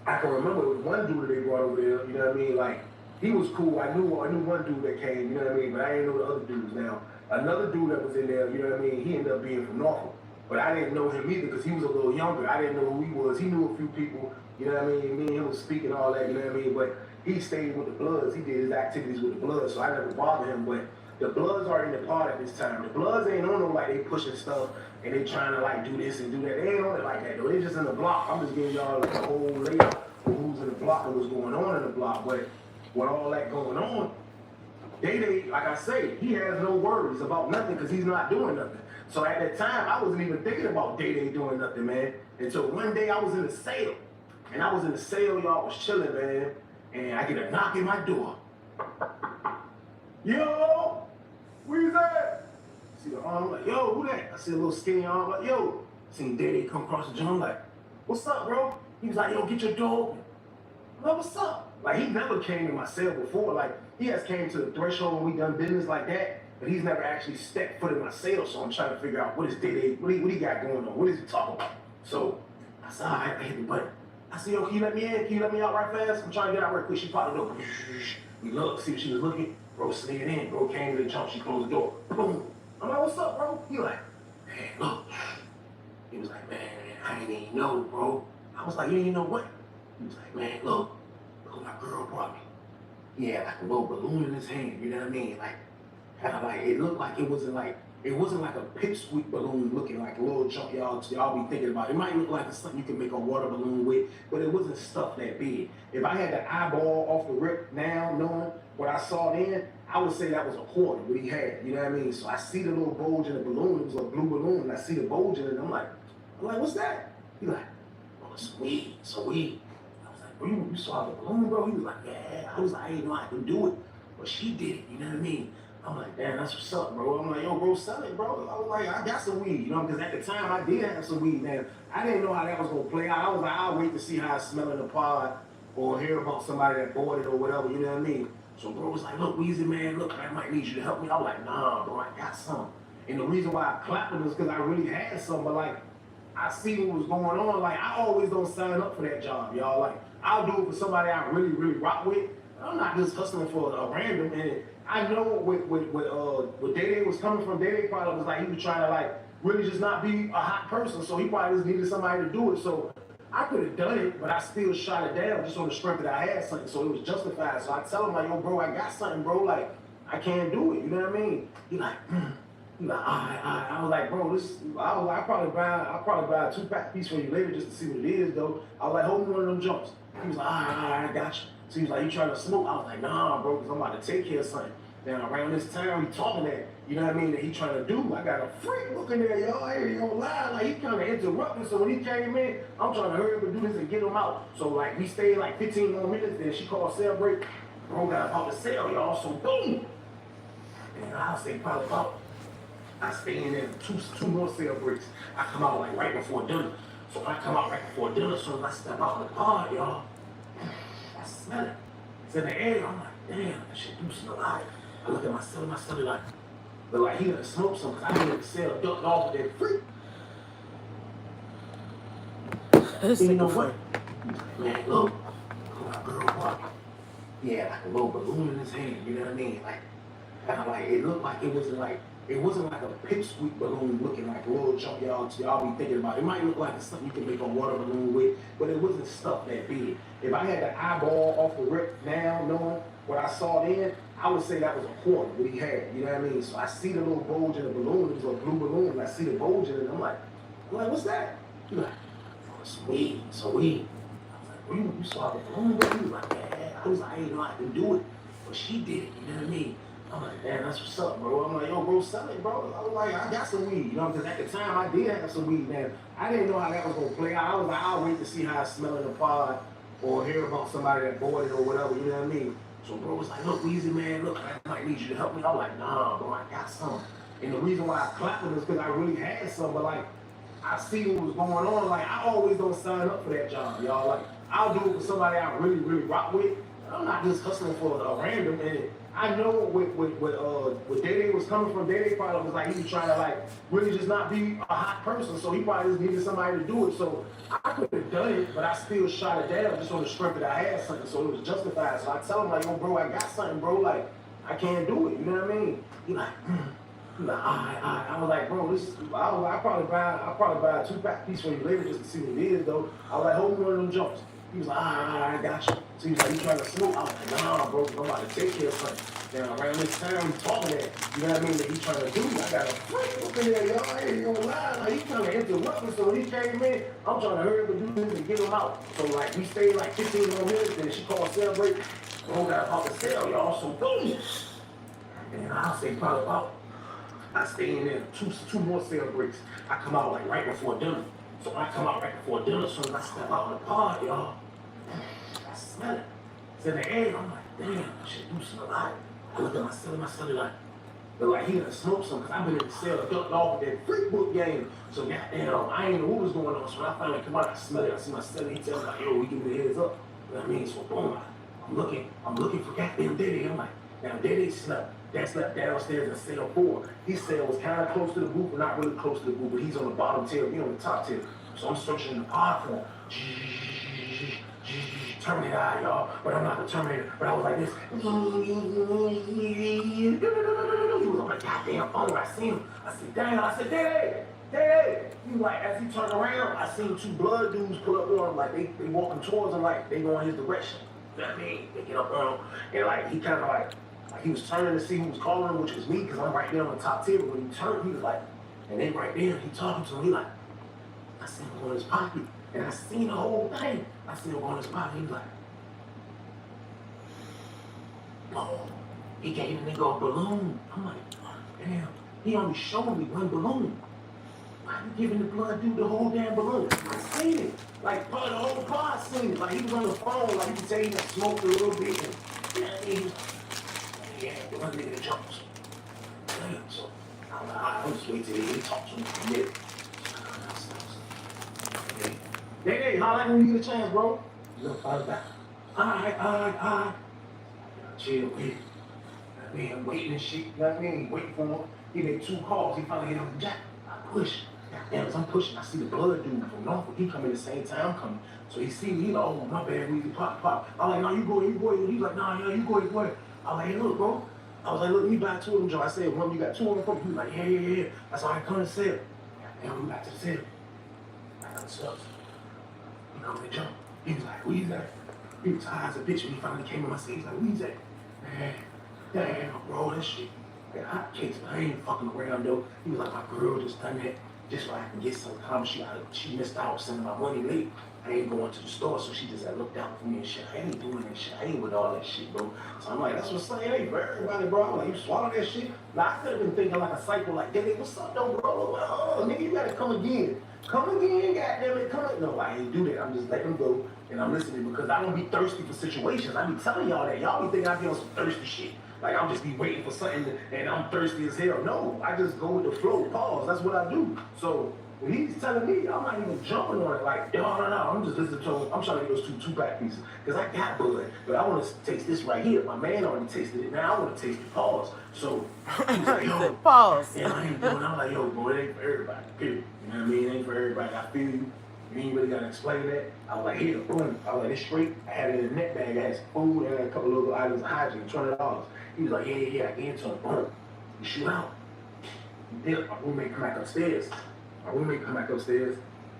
I can remember there was one dude that they brought over there, you know what I mean? Like, he was cool. I knew one dude that came, you know what I mean? But I didn't know the other dudes. Now, another dude that was in there, you know what I mean? He ended up being from Norfolk. But I didn't know him either, because he was a little younger. I didn't know who he was. He knew a few people, you know what I mean? Me and him was speaking all that, you know what I mean? But he stayed with the Bloods. He did his activities with the Bloods, so I never bothered him. But the Bloods are in the part at this time. The Bloods ain't on no like they pushing stuff and they trying to like do this and do that. They ain't on it like that though. They just in the block. I'm just giving y'all like a whole layout of who's in the block and what's going on in the block. But with all that going on, Day, like I say, he has no worries about nothing because he's not doing nothing. So at that time, I wasn't even thinking about Day doing nothing, man. Until one day I was in a sale. And I was in the sale, y'all was chilling, man. And I get a knock in my door. Yo, where's that? See the arm, like, yo, who that? I see a little skinny arm, like, yo. Seen Day come across the joint, I'm like, what's up, bro? He was like, yo, get your door open. I'm like, what's up? Like, he never came to my cell before. Like, he has came to the threshold when we done business like that, but he's never actually stepped foot in my cell. So I'm trying to figure out what is Day, what he got going on? What is he talking about? So I said, all right, I hit the button. I said, yo, can you let me in? Can you let me out right fast? I'm trying to get out right quick. She popped the door. We looked, see what she was looking. Bro slid in. Bro came to the jump. She closed the door. Boom. I'm like, what's up, bro? He like, man, look. He was like, man, I didn't even know, bro. I was like, you didn't know what? He was like, man, look what my girl brought me. He had like a little balloon in his hand, you know what I mean? Like, kind of like, it looked like it wasn't like a pipsqueak balloon looking like a little junk y'all be thinking about. It might look like it's something you can make a water balloon with, but it wasn't stuff that big. If I had the eyeball off the rip now, knowing what I saw then, I would say that was a quarter, what he had, you know what I mean? So I see the little bulge in the balloon, it was a blue balloon, and I see the bulge in it, and I'm like, what's that? He like, oh, it's weed. I was like, bro, you saw the balloon, bro? He was like, yeah. I was like, I didn't know I could do it, but she did it, you know what I mean? I'm like, damn, that's what's up, bro. I'm like, yo, bro, sell it, bro. I was like, I got some weed, you know, because at the time I did have some weed, man. I didn't know how that was going to play out. I was like, I'll wait to see how it smell in the pod or hear about somebody that bought it or whatever, you know what I mean? So bro was like, look, Weezy, man, look, I might need you to help me. I was like, nah, bro, I got some. And the reason why I clapped him is because I really had some, but like, I see what was going on. Like, I always don't sign up for that job, y'all. Like, I'll do it for somebody I really, really rock with. I'm not just hustling for a random. And I know what Day was coming from. Day probably was like, he was trying to like really just not be a hot person. So he probably just needed somebody to do it. So I could have done it, but I still shot it down just on the strength that I had something. So it was justified. So I tell him like, yo, bro, I got something, bro. Like, I can't do it. You know what I mean? He like, all right. I was like, bro, I'll probably buy a 2-pack piece for you later just to see what it is, though. I was like, hold me one of them jumps. He was like, all right, I got you. So he was like, you trying to smoke? I was like, nah, bro, because I'm about to take care of something. Now, around this time, he talking that, you know what I mean, that he trying to do. I got a freak looking there, y'all. I ain't gonna lie. Like, he kind of interrupting. So when he came in, I'm trying to hurry up and do this and get him out. So, like, we stayed like 15 more minutes. Then she called cell break. Bro got about to sell, y'all. So, boom. And I'll say probably about, I stay in there two more cell breaks. I come out like right before dinner. So when I come out right before dinner, so I step out in the car, y'all, I smell it. It's in the air. I'm like, damn, that shit do smell hot. I look at my celly like, look like he done smoked some, because I hear the cell ducked off of that freak. You know what? Man, look, my girl walk. He had like a little balloon in his hand, you know what I mean? Like, kind of like, it looked like it wasn't like a pipsqueak balloon looking like a little jump y'all be thinking about. It might look like it's something you can make a water balloon with, but it wasn't stuff that big. If I had the eyeball off the rip now, knowing what I saw then, I would say that was a quarter what he had, you know what I mean? So I see the little bulge in the balloon, it was a blue balloon, and I see the bulge in it, and I'm like, what's that? He's like, oh, it's weed, I was like, well, you saw the balloon, baby? He was like, yeah. I was like, I didn't know I could do it, but she did it, you know what I mean? I'm like, damn, that's what's up, bro. I'm like, yo, bro, sell it, bro. I was like, I got some weed, you know, because at the time I did have some weed, man. I didn't know how that was going to play out. I was like, I'll wait to see how it smell in the pod or hear about somebody that bought it or whatever, you know what I mean? So bro was like, look, Weezy, man, look, I might need you to help me. I'm like, nah, bro, I got some. And the reason why I clapped him is because I really had some, but like, I see what was going on. Like, I always don't sign up for that job, y'all. Like, I'll do it for somebody I really, really rock with. I'm not just hustling for a random. And I know what Day was coming from. Day probably was like, he was trying to like really just not be a hot person. So he probably just needed somebody to do it. So I could have done it, but I still shot it down just on the strength that I had something. So it was justified. So I tell him like, yo, bro, I got something, bro. Like, I can't do it. You know what I mean? He like, all right. I was like, bro, I'll probably buy a 2-pack piece for you later just to see what it is, though. I was like, hold me one of them jumps. He was like, all right, I got you. So he was like, you trying to smoke? I was like, nah, bro, I'm about to take care of something. Now, around this time, he talking that, you know what I mean, that he trying to do. I got a freak up in there, y'all. I ain't gonna lie. Like, he trying to interrupt me. So when he came in, I'm trying to hurry up and do this and get him out. So, like, we stayed like 15 more minutes, and she called cell break. Bro got about to sell, y'all. So, boom. And I'll say probably about, I stay in there two more cell breaks. I come out like right before dinner. So when I come out right before dinner, so I step out in the pod, y'all, I smell it. It's in the air. I'm like, damn, that shit do smell hot. I look at my celly like, look like he done smoked some, because I've been in the cell, ducked off with that freak book game. So goddamn, I ain't know what was going on. So when I finally come out, I smell it. I see my celly. He tells me like, yo, we give me the heads up. You know what I mean? So boom, I'm looking for goddamn Diddy. I'm like, now Diddy slept. That slept downstairs in cell 4. His cell was kind of close to the booth, but not really close to the booth, but he's on the bottom tier, we on the top tier. So I'm searching in the pod for him. Terminator eye, y'all. But I'm not the Terminator. But I was like this. He was on my goddamn phone. I seen him. I said, damn. I said, Day. He was like, as he turned around, I seen 2 blood dudes pull up on him. Like, they walking towards him, like, they going his direction. You know what I mean? They get up on him. And, like, he kind of like he was turning to see who was calling him, which was me, because I'm right there on the top tier. But when he turned, he was like, and they right there, he talking to him. He like, I seen him go in his pocket. And I seen the whole thing. I seen him go in his pocket. He was like, oh, he gave the nigga a balloon. I'm like, damn, he only showed me 1 balloon. Why you giving the blood dude the whole damn balloon? I seen it. Like, part of the whole pod seen it. Like, he was on the phone. Like, you could tell he just smoked a little bit. And, you know what I mean? Yeah, the one nigga that jumps. Damn, so I'll just wait till he talks to me for a minute. Hey, holla at me when you get a chance, bro. You gonna fight back. All right. Chill, wait. I mean, I'm waiting and shit, you know what I mean? Waiting for him. He made 2 calls. He finally hit on the jack. I push. Got goddamn, as I'm pushing, I see the blood dude from Norfolk. He come in the same time I'm coming. So he see me, he like, oh, my bad, Weezy, pop. I'm like, no, you go ahead. He's like, nah, yeah, you go ahead. I'm like, hey, look, bro. I was like, look, let me buy 2 of them, Joe. I said, one, you got 2 of them for me? He was like, yeah. That's all I come to sell. And we got to the sale. I got the stuff. He come to jump. He was like, where's that? He was high as a bitch when he finally came in my seat. He's like, where's that? Man, damn, bro, that shit. That hot cakes, but I ain't fucking around, though. He was like, my girl just done that just so I can get some comments. She missed out sending my money late. I ain't going to the store, so she just had looked out for me and shit. I ain't doing that shit. I ain't with all that shit, bro. So I'm like, that's what's saying. It ain't for everybody, bro. I'm like, you swallow that shit? Nah, I could have been thinking like a cycle, like, hey, what's up, though, bro? Oh, nigga, you gotta come again. Come again, goddamn it, come again. No, I ain't do that. I'm just letting them go, and I'm listening because I don't be thirsty for situations. I be telling y'all that. Y'all be thinking I be on some thirsty shit. Like, I'll just be waiting for something, and I'm thirsty as hell. No, I just go with the flow. Pause. That's what I do. So when he's telling me, I'm not even jumping on it. Like, no. I'm just listening to him. I'm trying to get those 2 2-pack pieces because I got bud, but I want to taste this right here. My man already tasted it. Now I want to taste it. Pause. So he's like, yo, pause. Yeah, I ain't doing. I'm like, yo, bro, it ain't for everybody. Period. You know what I mean? It ain't for everybody. I feel you. You ain't really gotta explain that. I was like, here, boom. I was like, it's straight. I had it in a net bag. I had some food and I had a couple little items of hygiene, $20. He was like, yeah. I gave it to him. Boom. We shoot out. Then my roommate come back upstairs.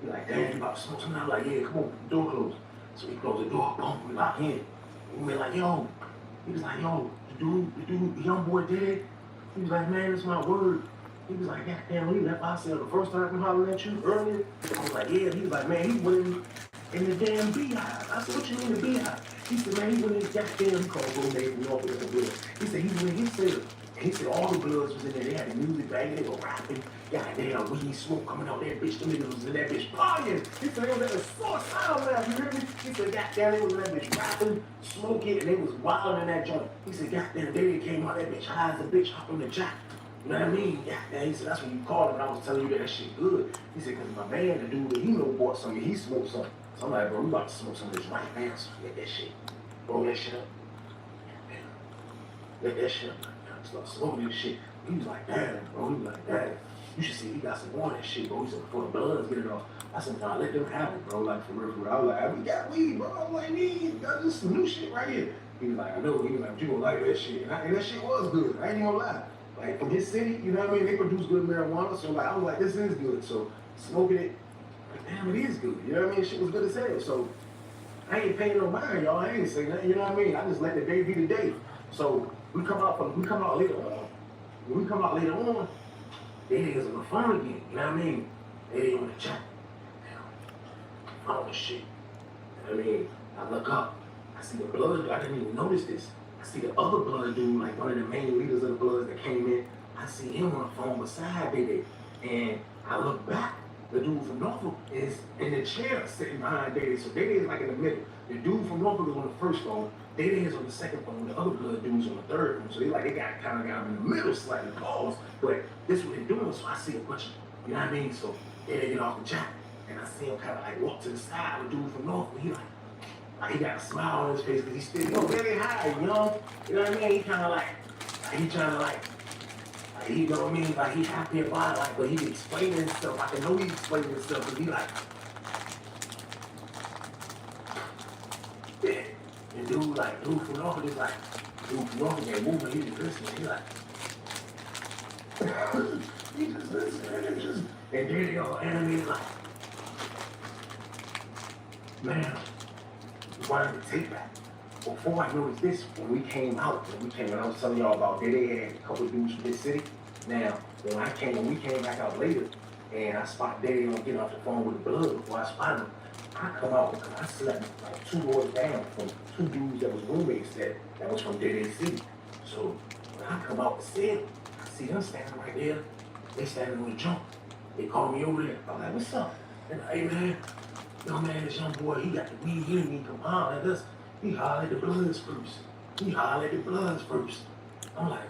He's like, damn, you about to smoke something? I'm like, yeah, come on, door closed. So he closed the door, boom, we lock in. We were like, yo. He was like, yo, the young boy did it. He was like, man, it's my word. He was like, goddamn, when he left our cell the first time from hollering at you earlier. I was like, yeah. He was like, man, he went in the damn beehive. I said, what you mean the beehive? He said, man, he went in the goddamn, he called roommate from Norfolk in the blood. He said, he went in his cell. And he said all the bloods was in there. They had the music banging, they were rapping. Goddamn, weed smoke coming out there, bitch. The niggas was in that bitch partying. He said they was at the source sound lab, you hear me? He said, goddamn, they was in that bitch rapping, smoking, and they was wilding in that joint. He said, goddamn, they came out that bitch high as a bitch, hop on the jack. You know what I mean? Yeah, he said, that's when you called him and I was telling you that shit good. He said, because my man, the dude that he know bought something, he smoked something. So I'm like, bro, we about to smoke some of this right now, so get that shit. Roll that shit up. Let that shit up. Start smoking this shit. He was like, damn, bro. He was like, damn. You should see he got some more of that shit, bro. He said, before the bloods get it off. I said, nah, let them have it, bro. Like, for real. I was like, we got weed, bro. I'm like, weed. That's just some new shit right here. He was like, I know. He was like, you gonna like that shit. And that shit was good. I ain't gonna lie. Like, from his city, you know what I mean? They produce good marijuana. So, like, I was like, this is good. So, smoking it, like, damn, it is good. You know what I mean? Shit was good as hell. So, I ain't paying no mind, y'all. I ain't saying nothing. You know what I mean? I just let the day be the day. So, we come out later on. When we come out later on, they niggas on the phone again. You know what I mean? They on the chat. Phone shit. You know what I mean? I look up. I see the blood. I didn't even notice this. I see the other blood dude, like one of the main leaders of the Bloods that came in. I see him on the phone beside Dede. And I look back. The dude from Norfolk is in the chair sitting behind Dede. So Dede is like in the middle. The dude from Norfolk is on the first phone. Dede is on the second phone. The other blood dude's on the third phone. So they kind of got him in the middle, slightly paused. But this is what they're doing. So I see a bunch of, you know what I mean? So Dede get off the jack. And I see him kind of like walk to the side of the dude from Norfolk. He like he got a smile on his face because he's still, yo, Dede, hi, you know? You know what I mean? He kind of like, he trying to like, you know what I mean? Like, he happy about it, like, but he explaining himself. I can know he's explaining himself, but he like, yeah. And dude from Norfolk is like, dude from Norfolk ain't moving, he just listening. He like, he just listening, and then they all animated like, man, wanted to take back. Before I noticed this, when we came out, when I was telling y'all about Dede had a couple of dudes from this city. Now, when we came back out later, and I spot Dede on getting off the phone with the blood before I spotted him, I come out because I slept like 2 doors down from 2 dudes that was roommates that was from Dede's city. So when I come out the cell, I see them standing right there. They standing on the jump. They call me over there. I'm like, what's up? And hey man, this young boy, he got the weed, he didn't even come holler at us. He hollered at the Bloods first. I'm like,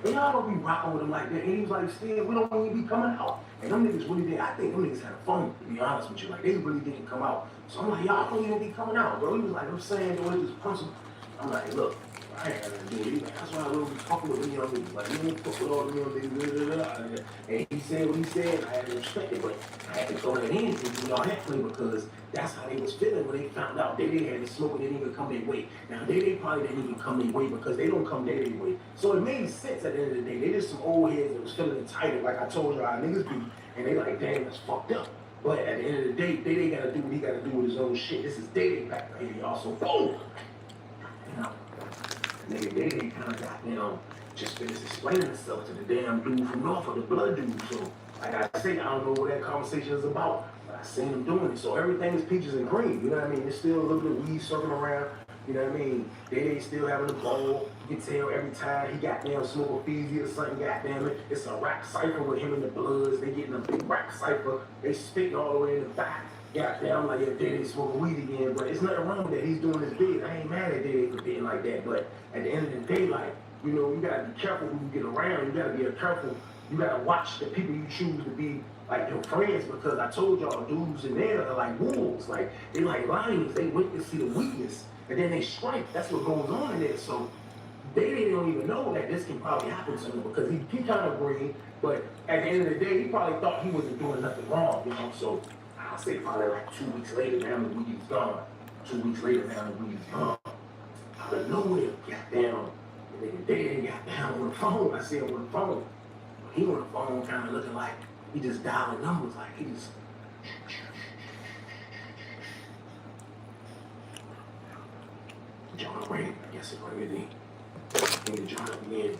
y'all don't be rocking with him like that. And he was like, still, we don't even be coming out. And them niggas really did. I think them niggas had a phone, to be honest with you. Like, they really didn't come out. So I'm like, y'all don't even be coming out, bro. He was like, I'm saying, though, it's just principle. I'm like, look, I ain't got nothing to do with it. That's why I don't be talking with them young niggas. Like, you don't fuck with all them young niggas. And he said what he said. I had to respect it, but I had to throw that in and do all that play because that's how they was feeling when they found out they had to smoke and didn't even come their way. Now, they probably didn't even come their way because they don't come their way. So it made sense at the end of the day. They just some old heads that was feeling entitled, like I told you how niggas be. And they like, damn, that's fucked up. But at the end of the day, Day gotta do what he gotta do with his own shit. This is Day back right here, y'all. So boom! You know, nigga, Day kind of got, you know, just finished explaining himself to the damn dude from Norfolk, the blood dude. So, like I say, I don't know what that conversation is about, but I seen him doing it. So everything is peaches and cream, you know what I mean? There's still a little bit of weed circling around, you know what I mean? They still having a bowl. You can tell every time he got damn smoke a Feezy or something, goddamn it. It's a rap cipher with him and the Bloods. They getting a big rap cipher. They spitting all the way in the back. Goddamn, I'm like, yeah, Day smoking weed again, but it's nothing wrong with that. He's doing his bid. I ain't mad at Day for being like that, but at the end of the day, like, you know, you gotta be careful who you get around. You gotta be careful. You gotta watch the people you choose to be like your friends, because I told y'all dudes in there are like wolves. Like, they like lions. They wait to see the weakness, and then they strike. That's what goes on in there. So they don't even know that this can probably happen to him because he kind of green, but at the end of the day, he probably thought he wasn't doing nothing wrong, you know. So I'll say probably like 2 weeks later, now the weed's gone. 2 weeks later, now the weed's gone. Out of nowhere, goddamn, the nigga Day got down on the phone. I see him on the phone. He on the phone kind of looking like he just dialing numbers, like he just. John Ray, I guess it's already. And John again.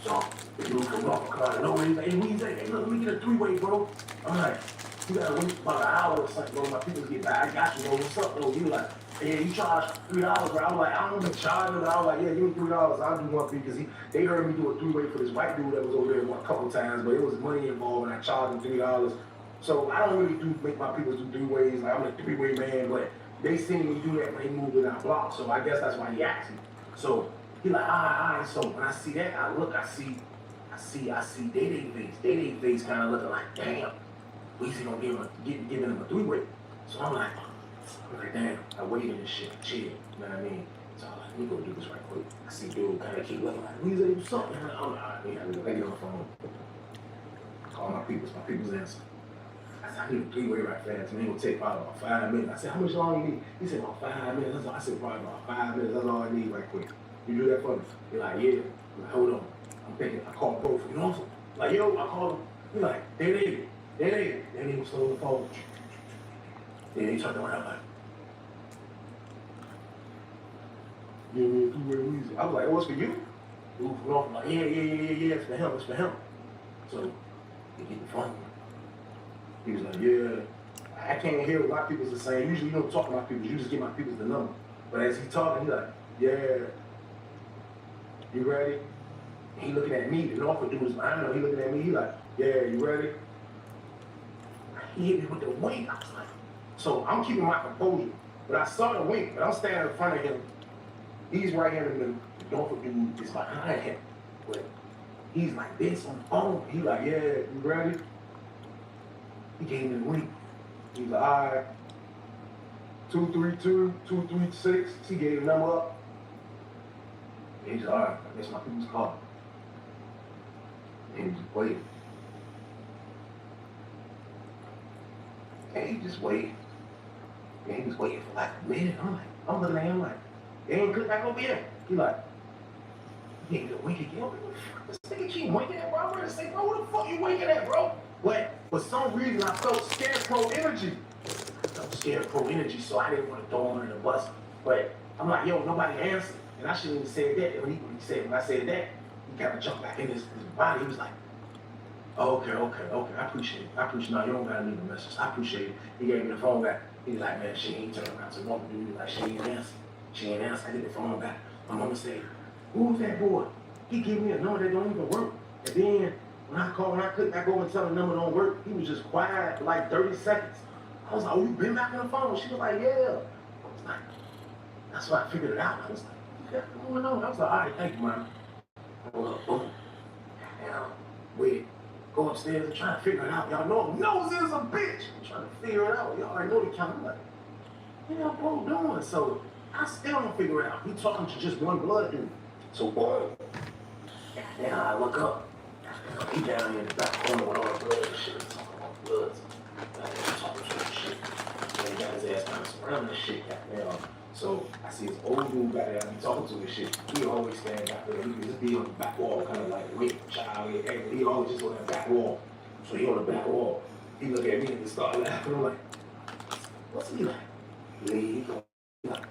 So the dude from Norfolk car, no way, he's like, hey, what you say? Hey, look, let me get a 3-way, bro. I'm like, you gotta wait about an hour or something, bro. My people get back. I got you, bro. What's up, bro? He was like, hey, you charge $3, bro. I was like, I don't even charge him. I was like, yeah, give me $3. I'll do one because they heard me do a 3-way for this white dude that was over there a couple times, but it was money involved, and I charged him $3. So I don't really make my people do 3-ways. Like, I'm a 3-way man, but they seen me do that when they moved in our block, so I guess that's why he asked me. So he like, all right. So when I see that, I look, I see Day face. Day face kind of looking like, damn, Weezy gonna giving him a 3-way. So I'm like, damn, I waited and shit, chill, you know what I mean? So I'm like, let me go do this right quick. I see dude kind of keep looking like, Weezy, what's up? I'm like, all right, I get on the phone. Call my people's answer. I said, I need a 3-way right fast, man. It will take probably about 5 minutes. I said, how much long you need? He said, about 5 minutes. That's all. I said, probably about 5 minutes. That's all I need right quick. You do that for me? He's like, yeah. I'm like, hold on. I'm thinking, I called bro from Norfolk. Like, yo, I called him. He's like, Day. Then he was still on the phone. Then he turned around like, yeah, 3-way Weezy. I was like, oh, it's for you? Dude from Norfolk, like, yeah, it's for him. So, he get the phone. He was like, yeah, I can't hear what my people's are saying. Usually you don't talk to my people, you just give my people's the number. But as he talking, he like, yeah, you ready? And he looking at me, the Norfolk dude is, I don't know, he looking at me, he like, yeah, you ready? He hit me with the wink. I was like, so I'm keeping my composure. But I saw the wink, but I'm standing in front of him. He's right here, and the Norfolk dude is behind him. But he's like this on the phone. He like, yeah, you ready? He gave me the link. He was like, all right, 232-236. He gave the number up. And he's like, all right, I guess my people's calling. And he just waited. And he just waited. And he was waiting for like a minute. I'm looking at him like, they ain't click back over here. He like, he ain't gonna wink again. What the fuck? This nigga keep winking at, bro. I'm ready to say, bro, what the fuck you winking at, bro? But for some reason, I felt scarecrow energy. So I didn't want to throw him under the bus. But I'm like, yo, nobody answered. And I shouldn't even say that. When I said that, he kind of jumped back in his body. He was like, oh, okay. I appreciate it. No, you don't gotta leave a message. I appreciate it. He gave me the phone back. He was like, man, she ain't turning around to one dude. Like, she ain't answer. I get the phone back. My mama said, who's that boy? He gave me a number that don't even work. And then, when I clicked back over and tell the number don't work, he was just quiet for like 30 seconds. I was like, oh, you been back on the phone? She was like, yeah. I was like, that's why I figured it out. I was like, what's going on? I was like, all right, thank you, man. Boom. Now, wait, go upstairs and try to figure it out. Y'all know I'm nosy as a bitch. I'm trying to figure it out. Y'all already know the count. I'm like, what y'all bro doing? So I still don't figure it out. He talking to just one blood dude. So boom. Now I look up. He down here in the back corner with all the blood and shit. Talking about bloods. Talking to him shit. And he got his ass kind of surrounding the shit. Goddamn. So I see his old dude back there. He talking to his shit. He always stand back there. He just be on the back wall, kind of like Rick, child. He always just on that back wall. So he on the back wall. He look at me and start laughing. I'm like, what's he like? He go like,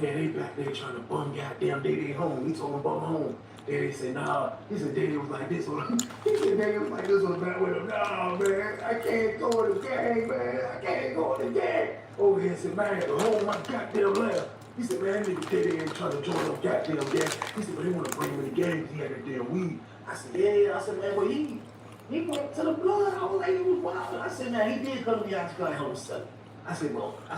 man, they back there trying to bum goddamn Day home. He told him bum home. They said, nah. He said, Daddy was like this one. He said, Daddy was like this one back with him. Nah, man, I can't go to the game, man. I can't go to the game. Over here, said, man, the whole my goddamn laugh. He said, man, that nigga Daddy ain't trying to join them goddamn game. He said, but they want to bring him in the game because he had that damn weed. I said, yeah. I said, man, but he went to the blood. I was like, he was wild. I said, man, he did come to the hospital at home selling. I said, look, I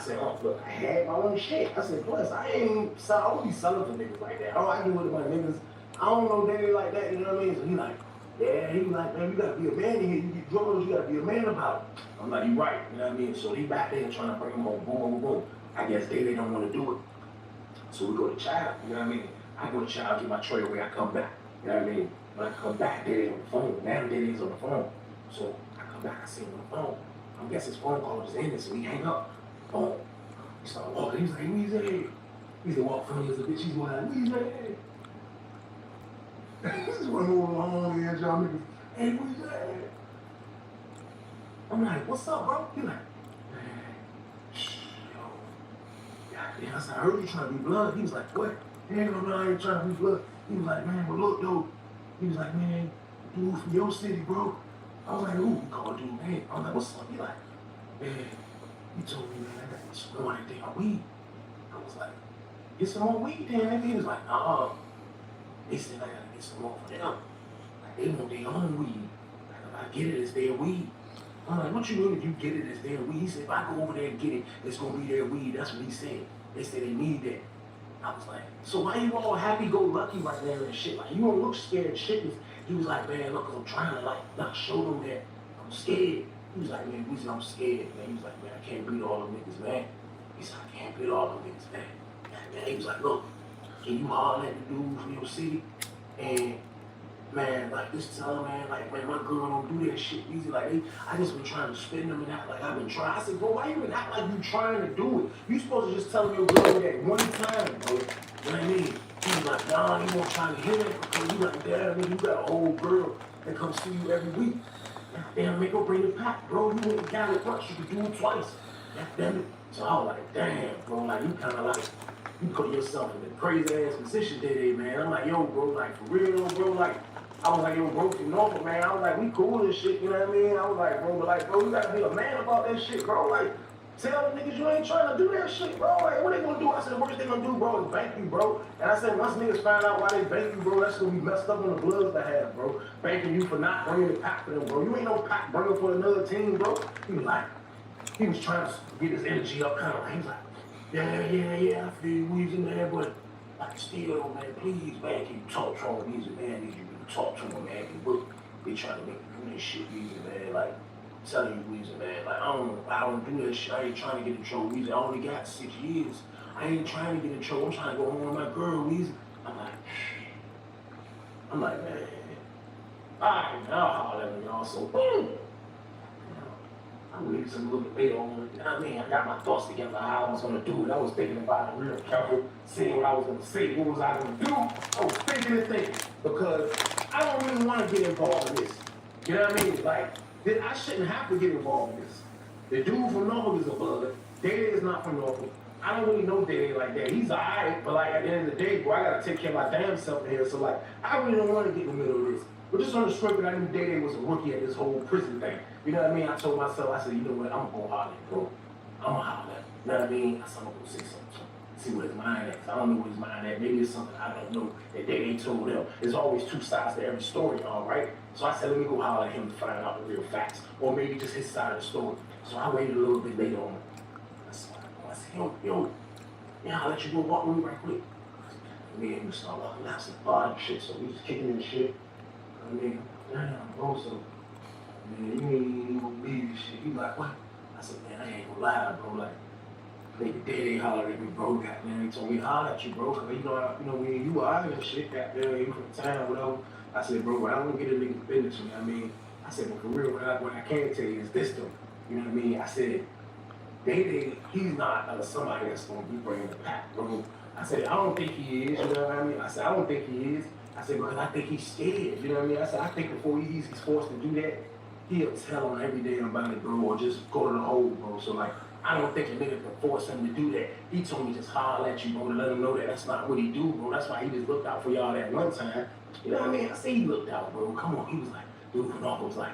had my own shit. I said, plus, I don't be selling for niggas like that. All I do with my niggas, I don't know Daddy like that, you know what I mean? So he like, yeah, he was like, man, you gotta be a man in here. You get drugs, you gotta be a man about it. I'm like, you right, you know what I mean? So he back there trying to bring him home, boom, boom, boom. I guess they don't want to do it. So we go to Child, you know what I mean? I go to Child, get my tray away, I come back, you know what I mean? When I come back, Daddy on the phone. Now Daddy's on the phone. So I come back, I see him on the phone. I guess his phone call just ended, so we hang up. Boom. He started walking, he was like, Weezy. He said, walk funny as a bitch, he's going like, Weezy. This is one of the long ass y'all niggas. Hey, Weezy. I'm like, what's up, bro? He like, man, yo. Goddamn, I said, I heard you trying to be blood. He was like, what? He ain't no, I ain't trying to be blood. He was like, man, but look, though. He was like, man, dude from your city, bro. I was like, who? He called dude, man. I was like, what's up? He like, man, he told me, man, I got this one thing on weed. I was like, get some more weed then, nigga. He was like, nah. They said I gotta get some more for them. Like, they want their own weed. Like, if I get it, it's their weed. I'm like, what you mean if you get it, it's their weed? He said, if I go over there and get it, it's gonna be their weed. That's what he said. They said they need that. I was like, so why you all happy-go-lucky right there and shit? Like, you don't look scared and shit. He was like, man, look, 'cause I'm trying to, like, not show them that I'm scared. He was like, man, Weezy, I'm scared, man. He was like, man, I can't beat all them niggas, man. He said, I can't beat all them niggas, man. Man, he was like, look, can you holler at the dude from your city? And, man, like, this time, man, like, man, my girl don't do that shit easy. Like, I just been trying to spin them and act like I've been trying. I said, bro, why you been act like you trying to do it? You supposed to just tell your girl that one time, bro. You know what I mean? He was like, nah, he won't try to hear it because you like, damn, you got a whole girl that comes see you every week. Damn, make her bring it back, bro. You ain't got it once, you can do it twice. Damn it. So I was like, damn, bro, like, you kind of like, you put yourself in a crazy ass position today, man. I'm like, yo, bro, like, for real, bro, like, I was like, yo, bro, from Norfolk, man. I was like, we cool and shit, you know what I mean? I was like, bro, but like, bro, you gotta be a man about that shit, bro. Like, tell them niggas you ain't trying to do that shit, bro. Like, what they gonna do? I said, the worst they gonna do, bro, is bank you, bro. And I said, once niggas find out why they bank you, bro, that's gonna be messed up on the Bloods to have, bro. Banking you for not bringing the pack for them, bro. You ain't no pack bringer for another team, bro. He was like, he was trying to get his energy up, kind of like, he was like, yeah, I feel you, Weezy, man, but like, still, man, please, man, can you talk to him, Weezy, man? Need you to talk to him, man. Look, they trying to make you do this shit, Weezy, man. Like, I'm telling you, Weezy, man. Like, I don't do that shit. I ain't trying to get in trouble, Weezy. I only got 6 years. I ain't trying to get in trouble. I'm trying to go home with my girl, Weezy. I'm like, man. All right, now I'll holler at y'all. So, boom. I waited some little bit later on, you know what I mean? I got my thoughts together, how I was gonna do it. I was thinking about it real careful, seeing what I was gonna say, what was I gonna do. I was thinking and thinking, because I don't really wanna get involved in this. You know what I mean? Like, I shouldn't have to get involved in this. The dude from Norfolk is a blood. Dede is not from Norfolk. I don't really know Dede like that. He's alright, but like at the end of the day, bro, I gotta take care of my damn self in here. So like, I really don't wanna get in the middle of this. But just on the strength that I knew Dede was a rookie at this whole prison thing. You know what I mean? I told myself, I said, you know what, I'm gonna go holler at bro. I'm gonna holler at him. You know what I mean? I said, I'm gonna go say something. See what his mind at. I don't know what his mind at. Maybe it's something I don't know that Dede told him. There's always two sides to every story, all right? So I said, let me go holler at him to find out the real facts. Or maybe just his side of the story. So I waited a little bit later on. I said, yo, yeah, I'll let you go walk with me right quick. Me and him start walking out some bar and shit, so we just kicking in shit. I mean, damn, bro, so, man, you ain't even gonna believe this shit. He like, what? I said, man, I ain't gonna lie, bro, like, Nigga Daddy hollered at me, bro. Goddamn, he told me to holler at you, bro. Cause when you were out and shit, goddamn, you from town, whatever. I said, bro, but I don't get a nigga's business, you know what I mean? I said, but for real, what I can tell you is this though. You know what I mean? I said, he's not somebody that's gonna be bringing the pack, bro. I said, I don't think he is, you know what I mean? I said, I don't think he is. I said, because I think he's scared, you know what I mean? I said, I think before he's forced to do that, he'll tell on every damn body, bro, or just go to the hole, bro. So, like, I don't think a nigga can force him to do that. He told me just holler at you, bro, to let him know that that's not what he do, bro. That's why he just looked out for y'all that one time. You know what I mean? I said he looked out, bro. Come on. He was like, dude from off was like,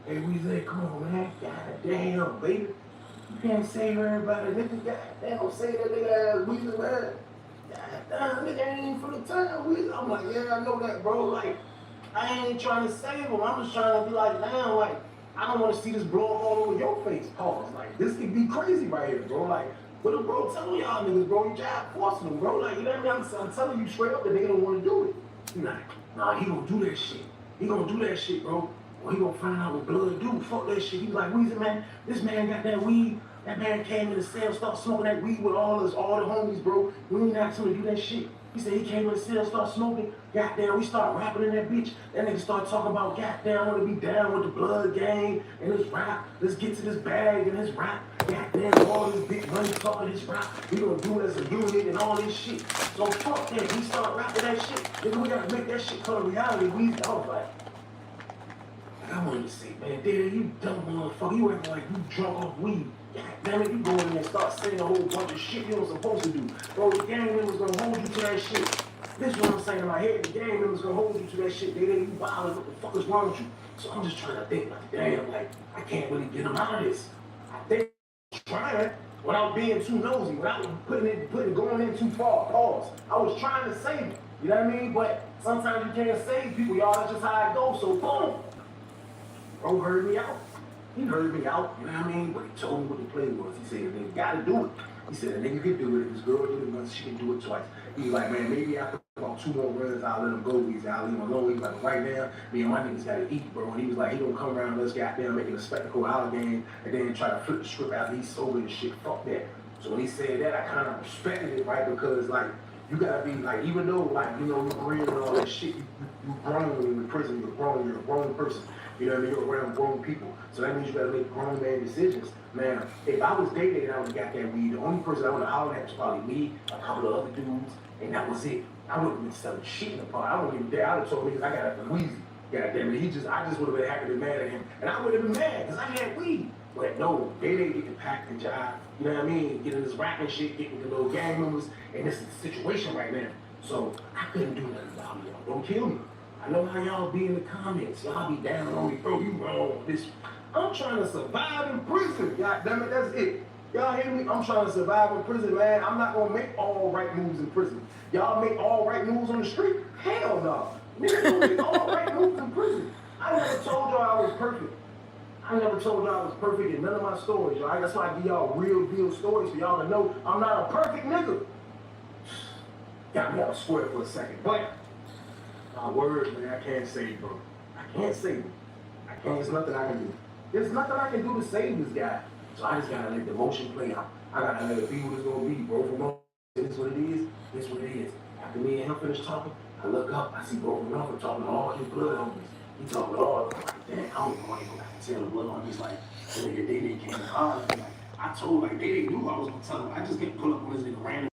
hey, Weezy, come on, man. God damn, baby. You can't save everybody. Nigga, goddamn, don't say that nigga ass Weezy, man. Goddamn, nigga ain't for the time, Weezy. I'm like, yeah, I know that, bro. Like, I ain't trying to save him. I'm just trying to be like, damn, like, I don't want to see this blow up all over your face. Pause. Like, this could be crazy right here, bro. Like, but bro, telling y'all niggas, bro, you job forcing them, bro. Like, you know what I mean? I'm telling you straight up that nigga don't want to do it. He like, nah, he gonna do that shit. He gonna do that shit, bro. Or he gonna find out what blood do. Fuck that shit. He like, Weezy, man, this man got that weed. That man came in the cell, started smoking that weed with all the homies, bro. We ain't asked him to do that shit. He said he came in the cell, started smoking. Goddamn, we start rapping in that bitch. That nigga start talking about, goddamn, I want to be down with the blood gang and this rap. Let's get to this bag and this rap. Goddamn, all this big money talking this rap. We gonna do it as a unit and all this shit. So fuck that. We start rapping that shit. Nigga, we gotta make that shit come to reality. I was like, I wanted to say, man, Daddy, you dumb motherfucker. You acting like you drunk off weed. God damn it, you go in there and start saying a whole bunch of shit you ain't supposed to do. Bro, the gang members gonna hold you to that shit. This is what I'm saying in my head. The gang members gonna hold you to that shit. They you wild. What the fuck is wrong with you? So I'm just trying to think like, damn, like, I can't really get him out of this. I think I'm trying without being too nosy, without going in too far. Pause. I was trying to save him. You know what I mean? But sometimes you can't save people, y'all. That's just how it goes. So boom. Bro heard me out. He heard me out, you know what I mean? But he told me what the play was. He said, nigga gotta do it. He said, a nigga can do it. If this girl did it once, she can do it twice. He was like, man, maybe after about 2 more runs, I'll let him go. He's I'll leave him alone. He was like, right now, me and my niggas gotta eat, bro. And he was like, he don't come around us goddamn making a spectacle out of game and then try to flip the script after he's sober and shit. Fuck that. So when he said that, I kind of respected it, right? Because, like, you gotta be, like, even though, like, you know, you're real and all that shit, you grown in prison, you're a grown person. You know what I mean? You're around grown people. So that means you gotta make grown man decisions. Man, if I was dating and I would've got that weed, the only person I would've hollered at was probably me, a couple of other dudes, and that was it. I wouldn't been selling shit in the park. I wouldn't even dare. I'd have told niggas I got it from Weezy. Goddamn it, I just would've been happy to be mad at him. And I would've been mad, because I had weed. But no, they didn't get the pack the job. You know what I mean? Getting this rapping shit, getting the little gang members, and this is the situation right now. So I couldn't do nothing about it, y'all. Don't kill me. I know how y'all be in the comments. Y'all be down on me, bro. You wrong. This. I'm trying to survive in prison. God damn it, that's it. Y'all hear me? I'm trying to survive in prison, man. I'm not gonna make all right moves in prison. Y'all make all right moves on the street? Hell no. Niggas don't make all right moves in prison. I never told y'all I was perfect. I never told y'all I was perfect in none of my stories, y'all. That's why I give y'all real deal stories for y'all to know I'm not a perfect nigga. Got me out of square for a second, but my word, man, I can't save, bro. I can't save him. I can't. There's nothing I can do. There's nothing I can do to save this guy. So I just gotta let the motion play out. I gotta let it be what it's gonna be, bro. From this what it is. This what it is. After me and him finish talking, I look up. I see Bro from Norfolk talking to all his blood homies. He talking to all of them. Like, damn, I don't know why he go back and tell the blood homies like, the nigga Day came and hollered. Like, I told like they knew I was gonna tell him. I just can't pull up on this nigga random.